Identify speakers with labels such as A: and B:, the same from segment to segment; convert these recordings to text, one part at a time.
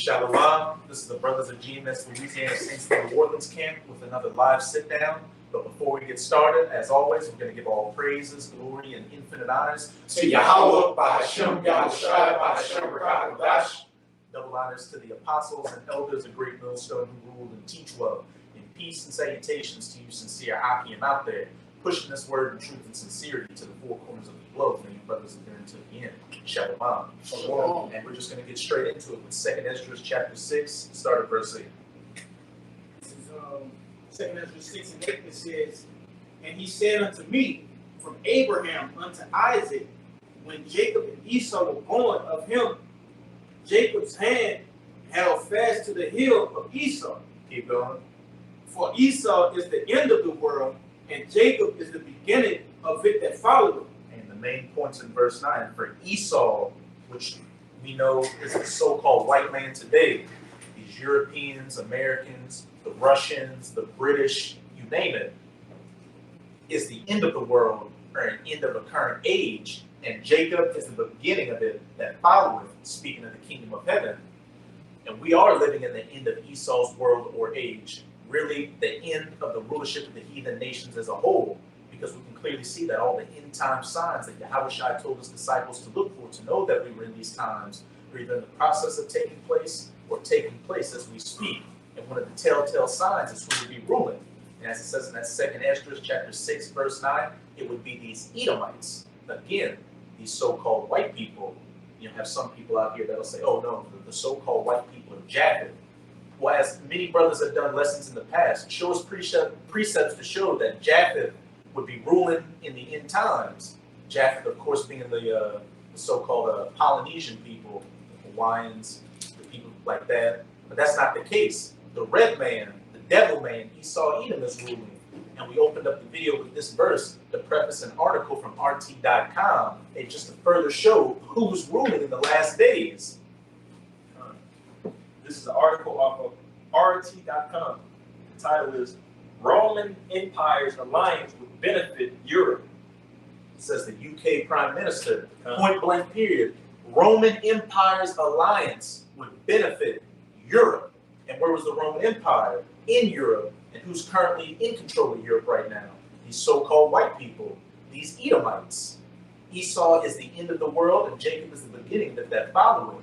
A: Shalawam. This is the Brothers of GMS Louisiana Saints New Orleans camp with another live sit down. But before we get started, as always, we're going to give all praises, glory, and infinite honors
B: to YAHAWAH, bahasham, YAHAWASHI, bahasham,
A: double honors to the apostles and elders of Great Millstone who ruled and teach well. In peace and salutations to you sincere Halalyam out there, pushing this word in truth and sincerity to the four corners of the globe for you brothers and to the end. Shalawam.
B: Shalawam.
A: And we're just going to get straight into it with 2nd Ezra chapter 6, start at verse 8.
B: This is 2nd Ezra 6 and 8. It says, "And he said unto me, from Abraham unto Isaac, when Jacob and Esau were born of him, Jacob's hand held fast to the heel of Esau.
A: Keep going.
B: For Esau is the end of the world, and Jacob is the beginning of it that followeth."
A: And the main points in verse 9, for Esau, which we know is the so-called white man today, these Europeans, Americans, the Russians, the British, you name it, is the end of the world or an end of a current age, and Jacob is the beginning of it that followeth, speaking of the kingdom of heaven. And we are living in the end of Esau's world or age, really the end of the rulership of the heathen nations as a whole, because we can clearly see that all the end time signs that YAHAWASHI told his disciples to look for, to know that we were in these times, are either in the process of taking place or taking place as we speak. And one of the telltale signs is who would be ruling. And as it says in that 2nd Ezra chapter 6, verse 9, it would be these Edomites. Again, these so-called white people. You have some people out here that'll say, oh no, the so-called white people are Japheth. Well, as many brothers have done lessons in the past, show us precepts to show that Japheth would be ruling in the end times. Japheth, of course, being the so-called Polynesian people, the Hawaiians, the people like that. But that's not the case. The red man, the devil man, Esau Edom is ruling. And we opened up the video with this verse to preface an article from RT.com, and just to further show who's ruling in the last days.
C: This is an article off of RT.com. The title is Roman Empire's Alliance Would Benefit Europe.
A: It says the UK Prime Minister, point blank period, Roman Empire's alliance would benefit Europe. And where was the Roman Empire? In Europe. And who's currently in control of Europe right now? These so-called white people, these Edomites. Esau is the end of the world, and Jacob is the beginning that followeth.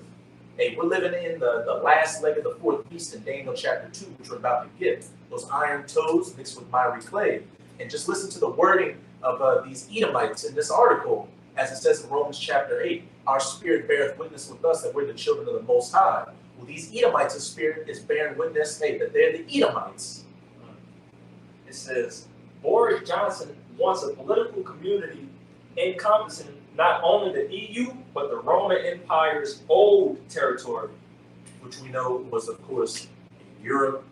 A: Hey, we're living in the last leg of the fourth beast in Daniel chapter 2, which we're about to get. Those iron toes mixed with miry clay. And just listen to the wording of these Edomites in this article, as it says in Romans chapter 8, our spirit beareth witness with us that we're the children of the Most High. Well, these Edomites' spirit is bearing witness, hey, that they're the Edomites.
C: It says, Boris Johnson wants a political community encompassing not only the EU, but the Roman Empire's old territory.
A: Which we know was, of course, Europe,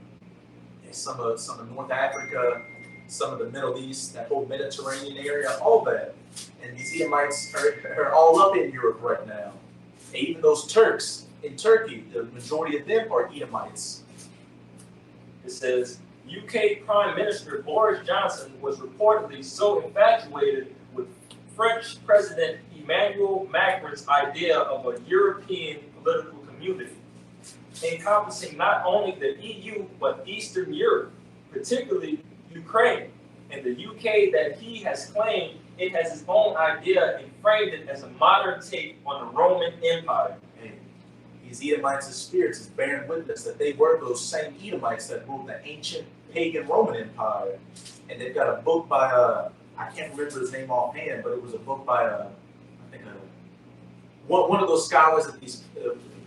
A: and some of North Africa, some of the Middle East, that whole Mediterranean area, all that. And these Edomites are all up in Europe right now. And even those Turks in Turkey, the majority of them are Edomites.
C: It says, UK Prime Minister Boris Johnson was reportedly so infatuated with French President Emmanuel Macron's idea of a European political community, encompassing not only the EU but Eastern Europe, particularly Ukraine, and the UK, that he has claimed it has its own idea and framed it as a modern take on the Roman Empire.
A: And these Edomites' spirits is bearing witness that they were those same Edomites that ruled the ancient pagan Roman Empire. And they've got a book by, I can't remember his name offhand, but it was a book by, I think, one of those scholars at these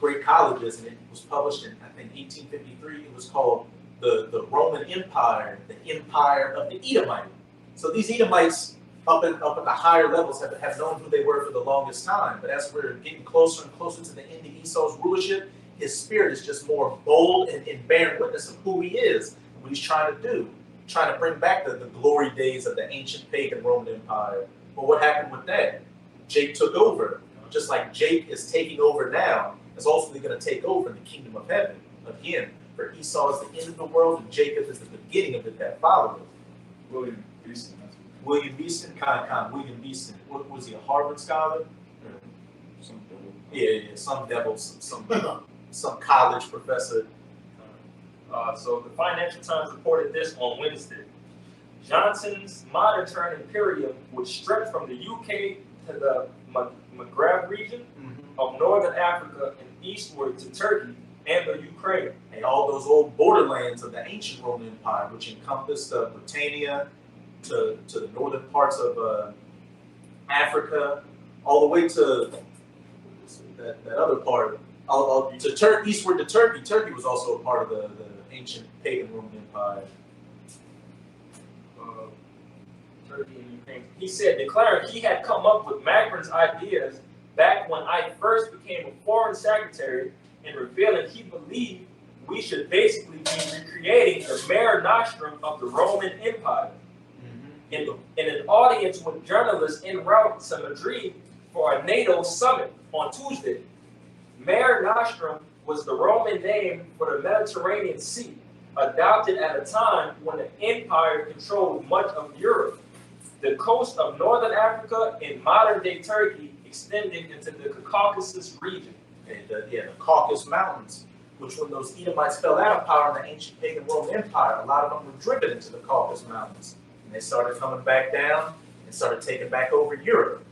A: great colleges, and it was published in, I think, 1853. It was called the Roman Empire, the Empire of the Edomite. So these Edomites up at the higher levels have known who they were for the longest time. But as we're getting closer and closer to the end of Esau's rulership, his spirit is just more bold and bearing witness of who he is, what he's trying to do, trying to bring back the glory days of the ancient pagan Roman Empire. But what happened with that? Jake took over. Just like Jake is taking over now, is ultimately going to take over in the kingdom of heaven. Again, for Esau is the end of the world, and Jacob is the beginning of it that followeth.
D: William Beeston.
A: William Beeston, William Beeston. What was he, a Harvard scholar?
D: Some devil.
A: Yeah, some devil, some some college professor.
C: So the Financial Times reported this on Wednesday. Johnson's modern term imperium would stretch from the UK to the Maghreb region of northern Africa and eastward to Turkey and the Ukraine.
A: And all those old borderlands of the ancient Roman Empire, which encompassed Britannia to the northern parts of Africa, all the way to that other part, to eastward to Turkey. Turkey was also a part of the ancient pagan Roman Empire.
C: Turkey and Ukraine. He said, declaring he had come up with Macron's ideas back when I first became a foreign secretary, and revealing he believed we should basically be recreating the Mare Nostrum of the Roman Empire. In an audience with journalists en route to Madrid for a NATO summit on Tuesday, Mare Nostrum was the Roman name for the Mediterranean Sea, adopted at a time when the empire controlled much of Europe. The coast of northern Africa and modern-day Turkey extended into the Caucasus region.
A: And the Caucasus Mountains, which when those Edomites fell out of power in the ancient pagan Roman Empire, a lot of them were driven into the Caucasus Mountains. And they started coming back down and started taking back over Europe.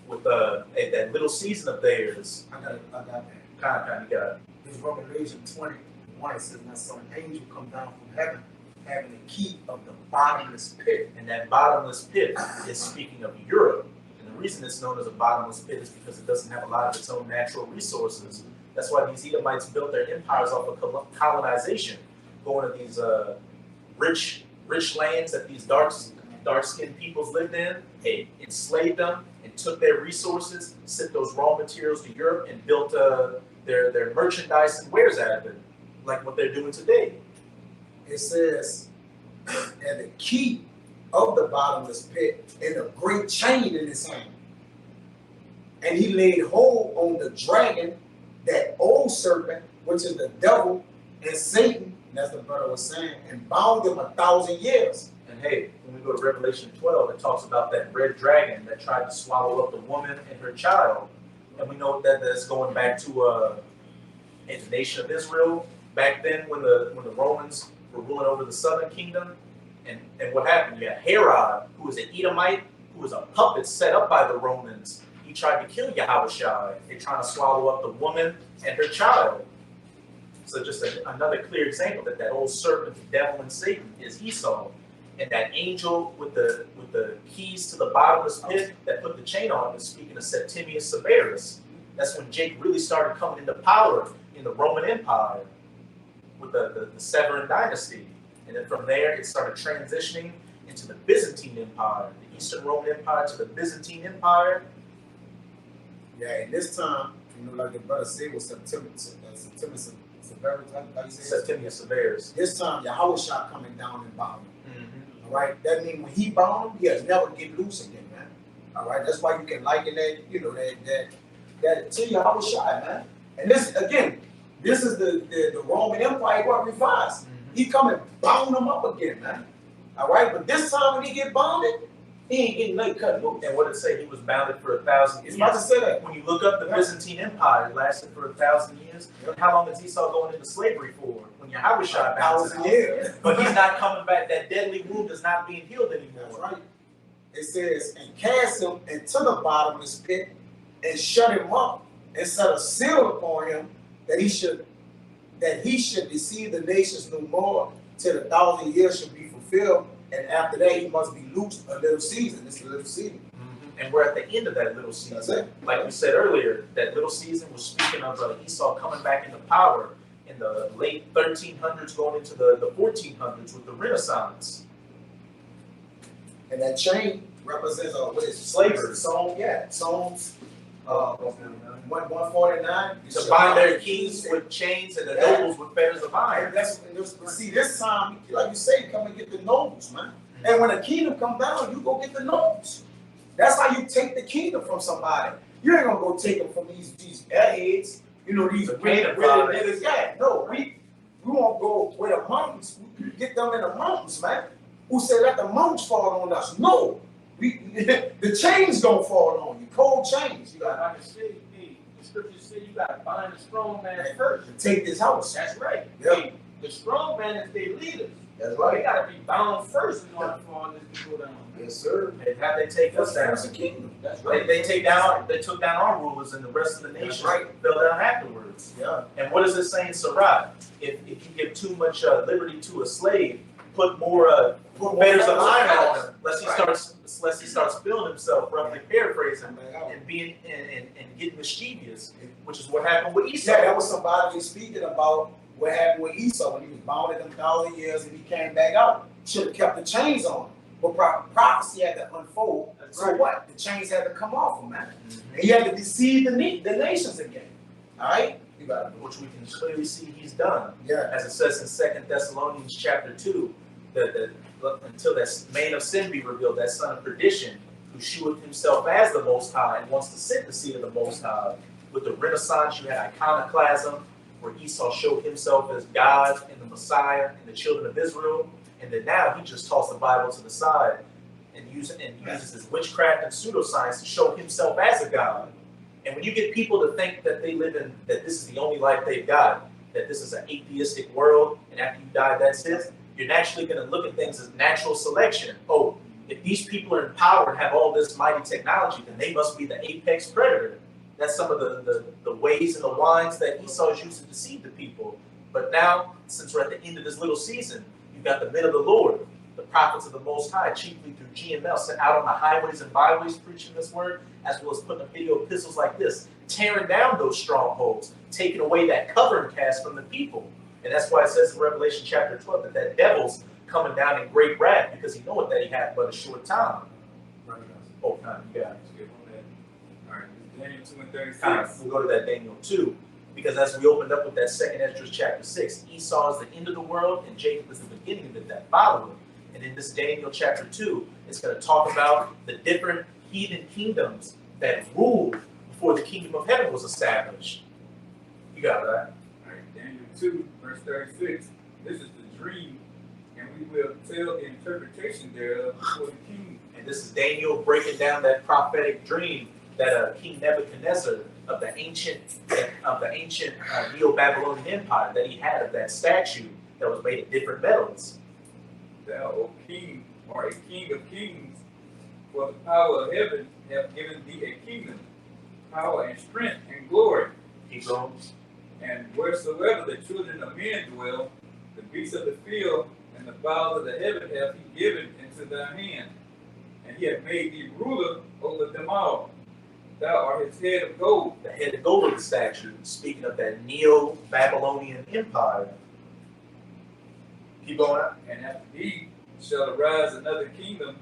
A: With that little season of theirs.
E: I got that.
A: Kind of got.
E: This Revelation 21, it says, "Now saw an angel come down from heaven, having the key of the bottomless pit."
A: And that bottomless pit is speaking of Europe. And the reason it's known as a bottomless pit is because it doesn't have a lot of its own natural resources. That's why these Edomites built their empires off of colonization, going to these rich lands that these dark-skinned peoples lived in. They enslaved them and took their resources, sent those raw materials to Europe, and built their merchandise and wares out of it, like what they're doing today.
E: It says, "And the key of the bottomless pit, and a great chain in his hand. And he laid hold on the dragon, that old serpent, which is the devil and Satan," and that's the brother was saying, "and bound him 1,000 years."
A: And hey, when we go to Revelation 12, it talks about that red dragon that tried to swallow up the woman and her child. And we know that that's going back to in the nation of Israel, back then when the Romans were ruling over the southern kingdom. And what happened? You had Herod, who was an Edomite, who was a puppet set up by the Romans. He tried to kill YAHAWASHI. They're trying to swallow up the woman and her child. So just another clear example that old serpent, the devil and Satan, is Esau. And that angel with the keys to the bottomless pit that put the chain on him is speaking of Septimius Severus. That's when Jake really started coming into power in the Roman Empire with the Severan dynasty. And then from there, it started transitioning into the Byzantine Empire, the Eastern Roman Empire to the Byzantine Empire.
E: Yeah, and this time, like the brother said, was Septimius Severus, how you say it?
A: Septimius Severus.
E: This time, Yahawashi coming down and bound him. All right, that means when he bound, he'll never get loose again, man. All right, that's why you can liken that, that to Yahawashi, man. And this again, this is the Roman Empire got revised. He come and bound them up again, man. All right, but this time when he get bounded, he ain't getting nothing cut loose.
A: And what did it say? He was bounded for 1,000 years.
E: It's about to say that.
A: When you look up the Byzantine Empire, it lasted for 1,000 years. How long is Esau going into slavery for? When Yahawashi bounds him.
E: 1,000 years.
A: But he's not coming back. That deadly wound is not being healed anymore.
E: That's right. It says, "And cast him into the bottomless pit, and shut him up, and set a seal upon him, that he should deceive the nations no more, till the 1,000 years should be fulfilled. And after that, he must be loosed a little season." It's a little season.
A: And we're at the end of that little season.
E: That's it.
A: Like we said earlier, that little season was speaking of Esau coming back into power in the late 1300s, going into the 1400s with the Renaissance.
E: And that chain represents what is
A: Slavery.
E: Psalms 149.
A: To bind their kings with chains and the nobles with fetters of iron.
E: See, this time, like you say, come and get the nobles, man. And when the kingdom come down, you go get the nobles. That's how you take the kingdom from somebody. You ain't gonna go take them from these airheads, these niggas. Yeah, no, we won't go where the mountains. We get them in the mountains, man. Who said let the mountains fall on us? No, the chains gonna fall on you. Cold chains.
B: Like I can say, hey, the scriptures say you gotta bind the strong man first.
E: Take this house.
B: That's right.
E: Yeah.
B: Hey, the strong man is their leaders.
E: That's
B: They
E: right.
B: gotta be bound first in order for all this to go down.
E: Yes, sir.
A: And how they take us down?
E: That's a kingdom.
B: That's
A: They,
B: right.
A: they took down our rulers, and the rest of the
E: That's
A: nation
E: right.
A: fell down afterwards.
E: Yeah.
A: And what does it say in Sirach? If you give too much liberty to a slave, put more fetters of iron on him, lest he starts feeling himself, roughly paraphrasing, and being and getting mischievous, which is what happened with Esau.
E: Yeah, that was somebody speaking about what happened with Esau when he was bound in them 1,000 years and he came back out. Should have kept the chains on him. But prophecy had to unfold.
B: That's
E: So
B: right.
E: what? The chains had to come off him, man. And he had to deceive the nations again. All right? You got it.
A: Which we can clearly see he's done.
E: Yeah.
A: As it says in 2 Thessalonians chapter 2, that until that man of sin be revealed, that son of perdition, who sheweth himself as the Most High and wants to sit in the seat of the Most High. With the Renaissance, you had iconoclasm, where Esau showed himself as God and the Messiah and the children of Israel. And then now he just tossed the Bible to the side and uses his witchcraft and pseudoscience to show himself as a God. And when you get people to think that that this is the only life they've got, that this is an atheistic world, and after you die, that's it, you're naturally going to look at things as natural selection. Oh, if these people are in power and have all this mighty technology, then they must be the apex predator. That's some of the ways and the wines that Esau is used to deceive the people. But now, since we're at the end of this little season, you've got the men of the Lord, the prophets of the Most High, chiefly through GML, sent out on the highways and byways preaching this word, as well as putting up video epistles like this, tearing down those strongholds, taking away that covering cast from the people. And that's why it says in Revelation chapter 12 that devil's coming down in great wrath because he knoweth that he hath but a short time. Oh, time, you got it.
D: Skip on that. All right, Daniel 2 and 36.
A: Time. We'll go to that Daniel 2. Because as we opened up with that 2nd Esdras chapter 6, Esau is the end of the world and Jacob is the beginning of it that followed. And in this Daniel chapter 2, it's going to talk about the different heathen kingdoms that ruled before the kingdom of heaven was established. You got it, right?
D: All right, Daniel 2, verse 36. This is the dream, and we will tell the interpretation thereof before the king.
A: And this is Daniel breaking down that prophetic dream that King Nebuchadnezzar of the ancient Neo-Babylonian Empire that he had of that statue that was made of different metals.
D: Thou, O king, art a king of kings, for the power of heaven hath given thee a kingdom, power and strength and glory.
A: Keep going.
D: And wheresoever the children of men dwell, the beasts of the field and the fowls of the heaven hath he given into thy hand. And he hath made thee ruler over them all. Thou art his head of gold.
A: The head of gold of the statue, speaking of that Neo-Babylonian Empire. Keep going up.
D: And after thee shall arise another kingdom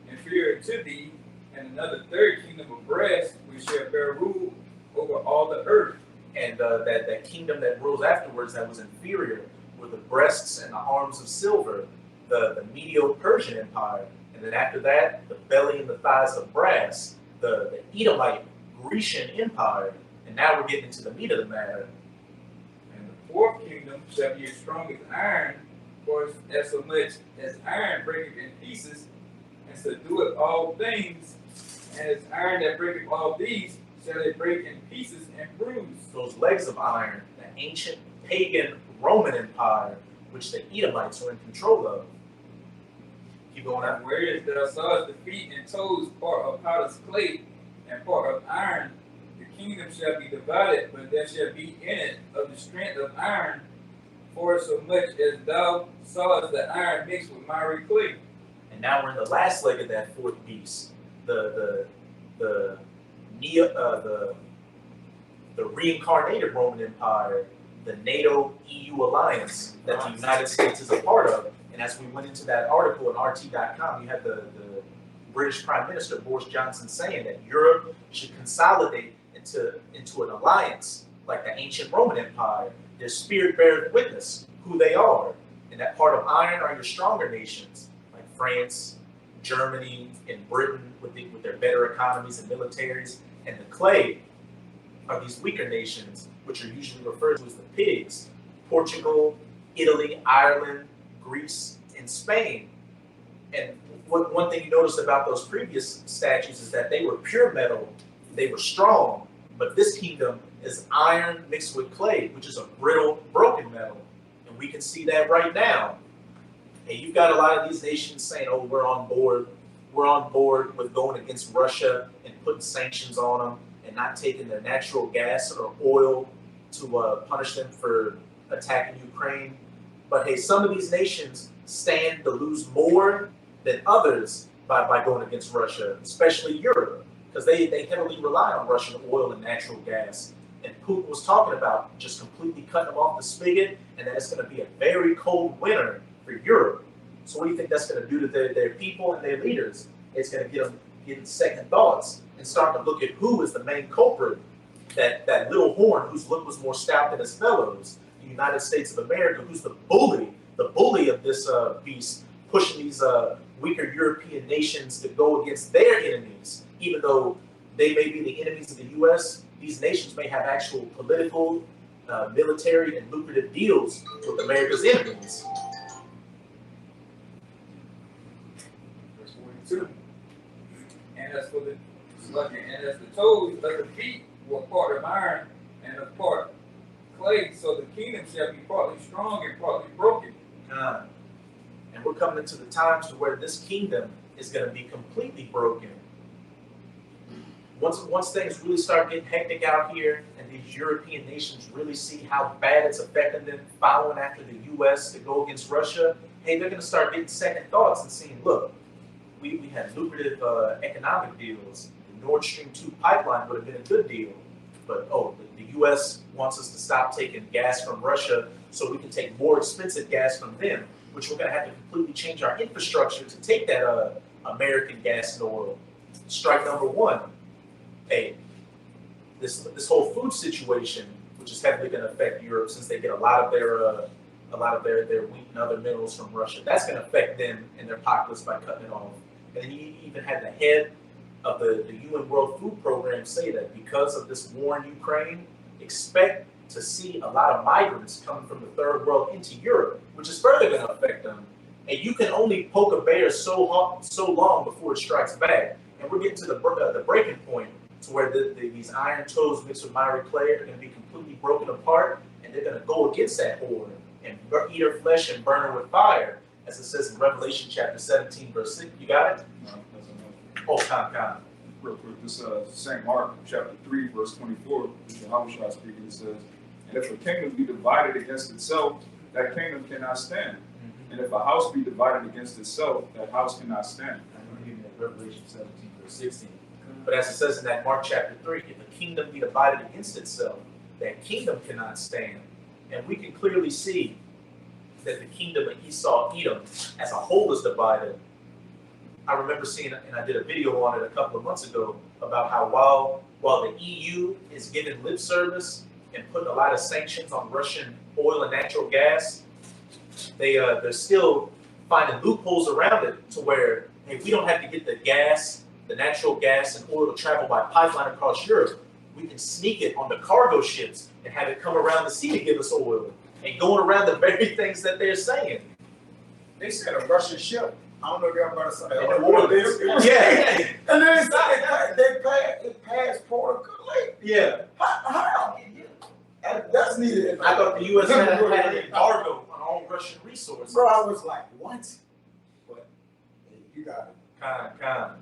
D: inferior to thee, and another third kingdom of brass, which shall bear rule over all the earth.
A: And that kingdom that rules afterwards that was inferior were the breasts and the arms of silver, the Medo-Persian Empire. And then after that, the belly and the thighs of brass, the Edomite Grecian Empire. And now we're getting into the meat of the matter.
D: And the fourth kingdom shall be as strong as iron, for as so much as iron breaketh in pieces, and subdueth all things, and as iron that breaketh all these, shall it break in pieces and bruise.
A: Those legs of iron, the ancient pagan Roman Empire, which the Edomites were in control of. Keep going on.
D: And whereas thou sawest the feet and toes part of potter's clay and part of iron, the kingdom shall be divided, but there shall be in it of the strength of iron, for so much as thou sawest the iron mixed with miry clay.
A: And now we're in the last leg of that fourth beast, the reincarnated Roman Empire, the NATO-EU alliance that the United States is a part of. And as we went into that article on RT.com, you had the British Prime Minister Boris Johnson saying that Europe should consolidate into an alliance like the ancient Roman Empire. Their spirit beareth witness who they are. And that part of iron are your stronger nations, like France, Germany, and Britain with their better economies and militaries. And the clay are these weaker nations, which are usually referred to as the pigs. Portugal, Italy, Ireland, Greece, and Spain. And one thing you notice about those previous statues is that they were pure metal, they were strong, But this kingdom is iron mixed with clay, which is a brittle, broken metal. And we can see that right now. And you've got a lot of these nations saying, oh, we're on board with going against Russia and putting sanctions on them and not taking their natural gas or oil to punish them for attacking Ukraine. But hey, some of these nations stand to lose more than others by going against Russia, especially Europe, because they heavily rely on Russian oil and natural gas. And Putin was talking about just completely cutting them off the spigot, and that it's going to be a very cold winter for Europe. So what do you think that's going to do to their people and their leaders? It's going to get them getting second thoughts and start to look at who is the main culprit. That little horn whose look was more stout than his fellows, the United States of America, who's the bully of this beast, pushing these weaker European nations to go against their enemies. Even though they may be the enemies of the U.S., these nations may have actual political, military, and lucrative deals with America's enemies.
D: Verse 42. And as for the toes of the feet were part of iron and a part clay, so the kingdom shall be partly strong and partly broken.
A: And we're coming into the times to where this kingdom is going to be completely broken. Once things really start getting hectic out here and these European nations really see how bad it's affecting them following after the U.S. to go against Russia, hey, they're going to start getting second thoughts and seeing, look, we had lucrative economic deals. The Nord Stream 2 pipeline would have been a good deal. But, the U.S. wants us to stop taking gas from Russia so we can take more expensive gas from them, which we're going to have to completely change our infrastructure to take that American gas and oil. Strike number one. Hey, this whole food situation, which is heavily going to affect Europe since they get a lot of their wheat and other minerals from Russia. That's going to affect them and their populace by cutting it off. And then you even had the head of the UN World Food Program say that because of this war in Ukraine, expect to see a lot of migrants coming from the third world into Europe, which is further going to affect them. And you can only poke a bear so long before it strikes back. And we're getting to the breaking point to where these iron toes mixed with miry clay are going to be completely broken apart, and they're going to go against that horde and eat her flesh and burn her with fire, as it says in Revelation chapter 17, verse 6. You got it?
F: No, that's enough.
A: Oh, time.
F: Real quick, this St. Mark chapter 3, verse 24, which YAHAWASHI speaking, it says, and if a kingdom be divided against itself, that kingdom cannot stand. And if a house be divided against itself, that house cannot stand.
A: I'm going to give you that Revelation 17, verse 16. But as it says in that Mark chapter 3, if a kingdom be divided against itself, that kingdom cannot stand. And we can clearly see that the kingdom of Esau, Edom, as a whole is divided. I remember seeing, and I did a video on it a couple of months ago, about how while the EU is giving lip service and putting a lot of sanctions on Russian oil and natural gas, they're still finding loopholes around it to where, hey, we don't have to get the natural gas and oil to travel by pipeline across Europe. We can sneak it on the cargo ships and have it come around the sea to give us oil. And going around the very things that they're saying.
E: They said a Russian ship. I don't know if y'all about to say.
A: In New Orleans. Yeah.
E: And then they passed Port of Lake.
A: Yeah.
E: How? That's needed.
A: I thought the U.S. had an embargo on all Russian resources.
E: Bro, I was like, what? But hey, you got it.
A: Kind.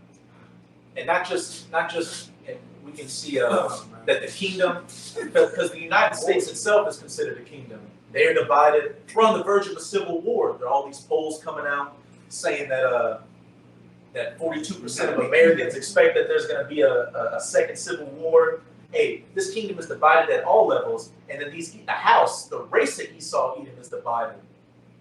A: And not just, and we can see that the kingdom, because the United States itself is considered a kingdom. They're divided. We're on the verge of a civil war. There are all these polls coming out saying that 42% of Americans expect that there's going to be a second civil war. Hey, this kingdom is divided at all levels, and then the race of Esau, Edom, is divided.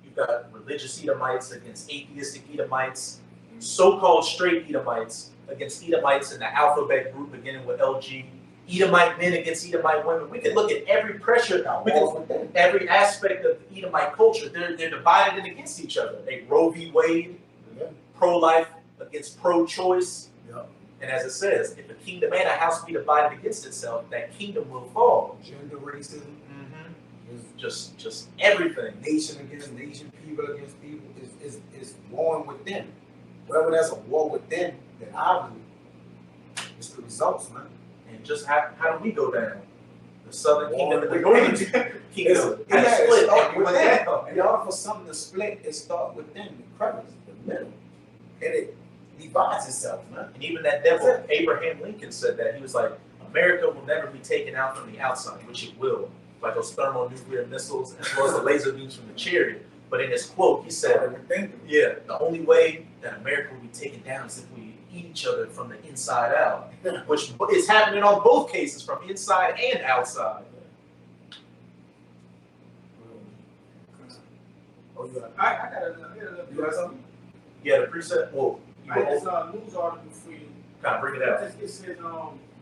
A: You've got religious Edomites against atheistic Edomites, so-called straight Edomites against Edomites in the alphabet group beginning with LG, Edomite men against Edomite women. We can look at every every aspect of the Edomite culture. They're divided and against each other. They Roe v. Wade, pro-life against pro-choice.
E: Yeah.
A: And as it says, if a kingdom and a house be divided against itself, that kingdom will fall.
E: Gender racism.
A: Just everything.
E: Nation against nation, people against people is warring within. Wherever there's a war within, then obviously it's the results, man.
A: And just how do we go down? The southern kingdom and the northern kingdom had split. And we went down.
E: In order for something to split, it starts within the crevice, the middle. And it divides itself, man.
A: And even that devil, Abraham Lincoln, said that. He was like, America will never be taken out from the outside, which it will, like those thermonuclear missiles, as well as the laser beams from the chariot. But in his quote, he said, yeah, the only way that America will be taken down is if we eat each other from the inside out, which is happening on both cases, from inside and outside.
E: Oh, you got
B: I got a
E: you got something?
A: Yeah, the preset, well, you
B: I got this
A: can
B: news article for you.
A: kind of bring it out.
B: It says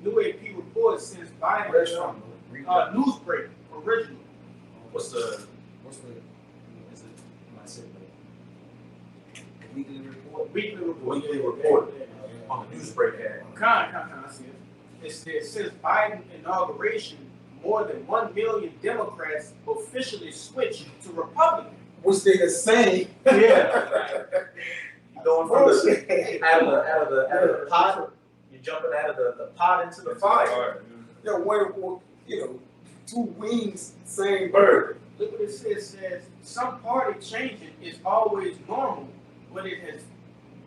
B: new AP report since Biden
E: Where's from?
B: Newsbreak original.
A: What's the,
E: What's the
A: is it,
E: my segment? Weekly report.
B: Weekly report.
A: Weekly report.
B: Yeah.
A: on the newsbreak ad?
B: Kind of see it. It says since Biden inauguration, more than 1 million Democrats officially switched to Republican.
E: Which they the same.
A: Yeah. You going from the, out of the pot, you're jumping out of the pot into the fire.
E: Yeah, one, you know, two wings, same bird.
B: Look what it says. It says some party changing is always normal, but it has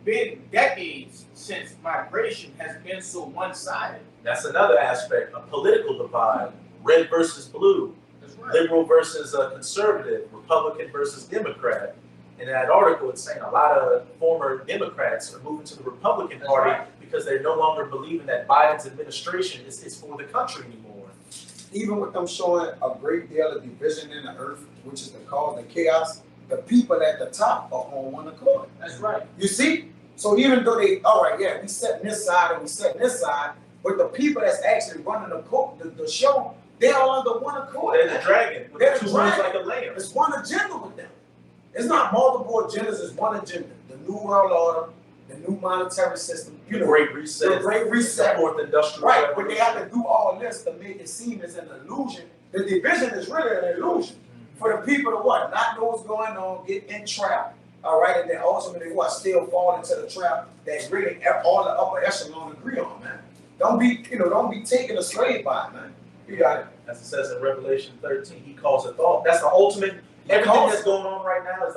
B: been decades since migration has been so one-sided.
A: That's another aspect, a political divide, red versus blue,
B: That's right.
A: liberal versus conservative, Republican versus Democrat. In that article, it's saying a lot of former Democrats are moving to the Republican
B: That's
A: Party
B: right.
A: because they're no longer believing that Biden's administration is for the country anymore.
E: Even with them showing a great deal of division in the earth, which is the cause of chaos, the people at the top are on one accord.
B: That's right.
E: You see? So even though they, all right, yeah, we set this side and we set this side, but the people that's actually running the show, they're all under one accord.
A: They're the dragon with
E: They're
A: the
E: the
A: two horns
E: dragon.
A: like a lamb.
E: It's one agenda with them. It's not multiple agendas, it's one agenda. The new world order, the new monetary system,
A: The Great Reset,
E: the great reset.
A: the Fourth Industrial
E: Right, but
A: Revolution.
E: they have to do all this to make it seem as an illusion. The division is really an illusion for the people to what? Not know what's going on, get entrapped, all right, and then ultimately what? Still fall into the trap that really all the upper echelon agree on, man. Don't be taken a slave by it, man. You got it.
A: As it says in Revelation 13, he calls it all. That's the ultimate. Everything that's going on right now is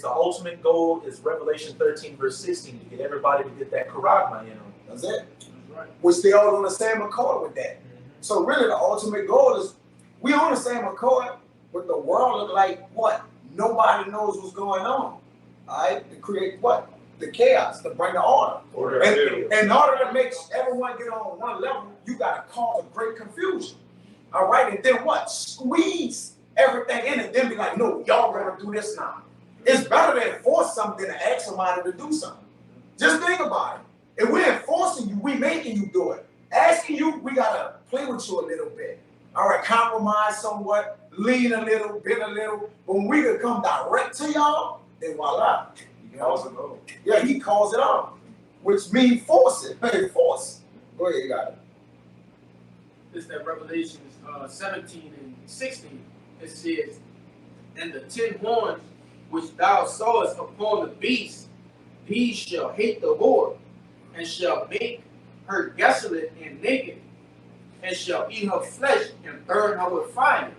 A: the ultimate goal. Is Revelation 13 verse 16 to get everybody to get that charagma in them.
E: That's it.
B: That's right.
E: Which they all on the same accord with that. So really the ultimate goal is we on the same accord, but the world look like what? Nobody knows what's going on. Alright? To create what? The chaos, to bring the order.
A: Order
E: And
A: of chaos.
E: in order to make everyone get on one level, you gotta cause a great confusion. Alright, and then what? Squeeze everything in and then be like, no, y'all gonna do this now. It's better to enforce something than to ask somebody to do something. Just think about it. If we're enforcing you, we making you do it. Asking you, we gotta play with you a little bit. All right, compromise somewhat, lean a little, bend a little. But when we could come direct to y'all, then voila. You know? Yeah, he calls it out, which means force it. Hey, force. Go ahead, you got it.
B: This that Revelations 17 and 16. It says, and the 10 horns which thou sawest upon the beast, these shall hate the whore, and shall make her desolate and naked, and shall eat her flesh and burn her with fire.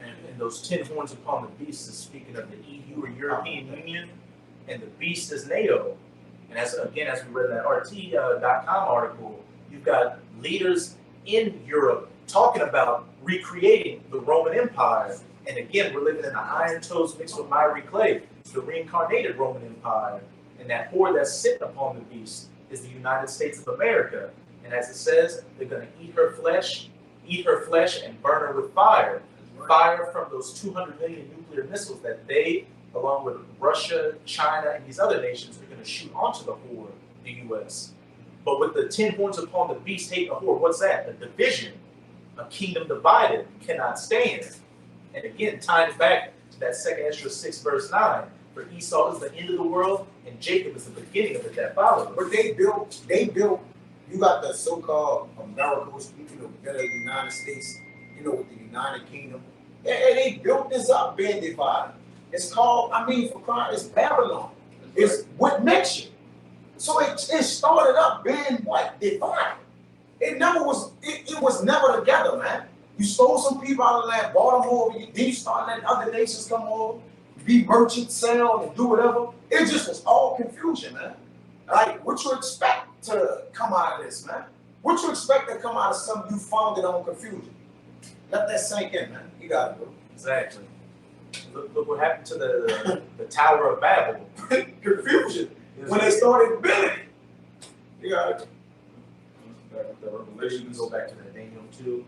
A: And those 10 horns upon the beast is speaking of the EU or European Union, and the beast is NATO. And as we read in that RT.com article, you've got leaders in Europe talking about recreating the Roman Empire. And again, we're living in the iron toes mixed with miry clay. It's the reincarnated Roman Empire. And that whore that's sitting upon the beast is the United States of America. And as it says, they're going to eat her flesh and burn her with fire. Fire from those 200 million nuclear missiles that they, along with Russia, China, and these other nations, are going to shoot onto the whore, the U.S. But with the 10 horns upon the beast hating the whore, what's that? A division. A kingdom divided cannot stand. And again, tying it back to that 2 Ezra 6 verse 9, for Esau is the end of the world, and Jacob is the beginning of it that follows.
E: But they built, you got the so-called Americas, the United States, with the United Kingdom. They built this up, being divided. It's called, for crying, it's Babylon. It's what makes you. So it started up being what? Divided. It never was. It was never together, man. You stole some people out of land, bought them over. Then you start letting other nations come over, be merchant, sell, and do whatever. It just was all confusion, man. Like, what you expect to come out of this, man? What you expect to come out of something you founded on confusion? Let that sink in, man. You got it, bro.
A: Exactly. Look what happened to the Tower of Babel.
E: Confusion. When they started building. You got it.
F: Back with that
A: You
F: Revelation.
A: can go back to that Daniel 2.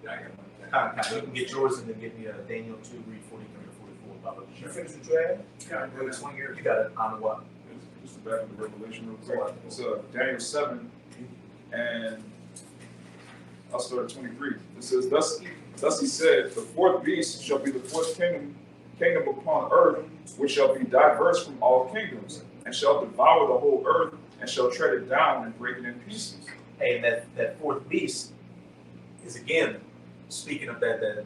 D: I got one.
A: You can get yours and then give me a Daniel 2, read 43 to 44. Baba.
E: You finished the draft?
A: You got it, Halalyam.
F: Just the back of the Revelation real quick. It's Daniel 7, and I'll start at 23. It says, Thus he said, the fourth beast shall be the fourth kingdom upon earth, which shall be diverse from all kingdoms, and shall devour the whole earth, and shall tread it down and break it in pieces.
A: Hey, and that fourth beast is again speaking of that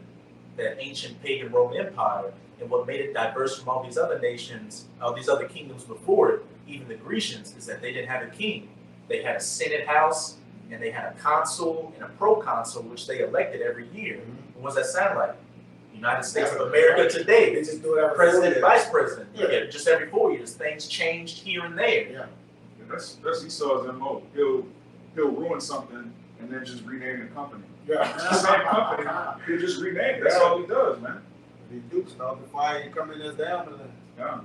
A: ancient pagan Roman Empire, and what made it diverse from all these other nations, all these other kingdoms before it, even the Grecians, is that they didn't have a king. They had a senate house, and they had a consul and a proconsul, which they elected every year. What does that sound like? United States of America today.
E: They just do it every
A: President,
E: 4
A: vice
E: years.
A: president.
E: Yeah.
A: Just every 4 years, things changed here and there.
E: Yeah.
F: And that's Esau's MO. He'll ruin something and then just rename the company.
E: Yeah.
F: It's the same company, he'll just rename it. That's all he does, man.
E: These dukes, now the fire you come in as down.
F: Yeah.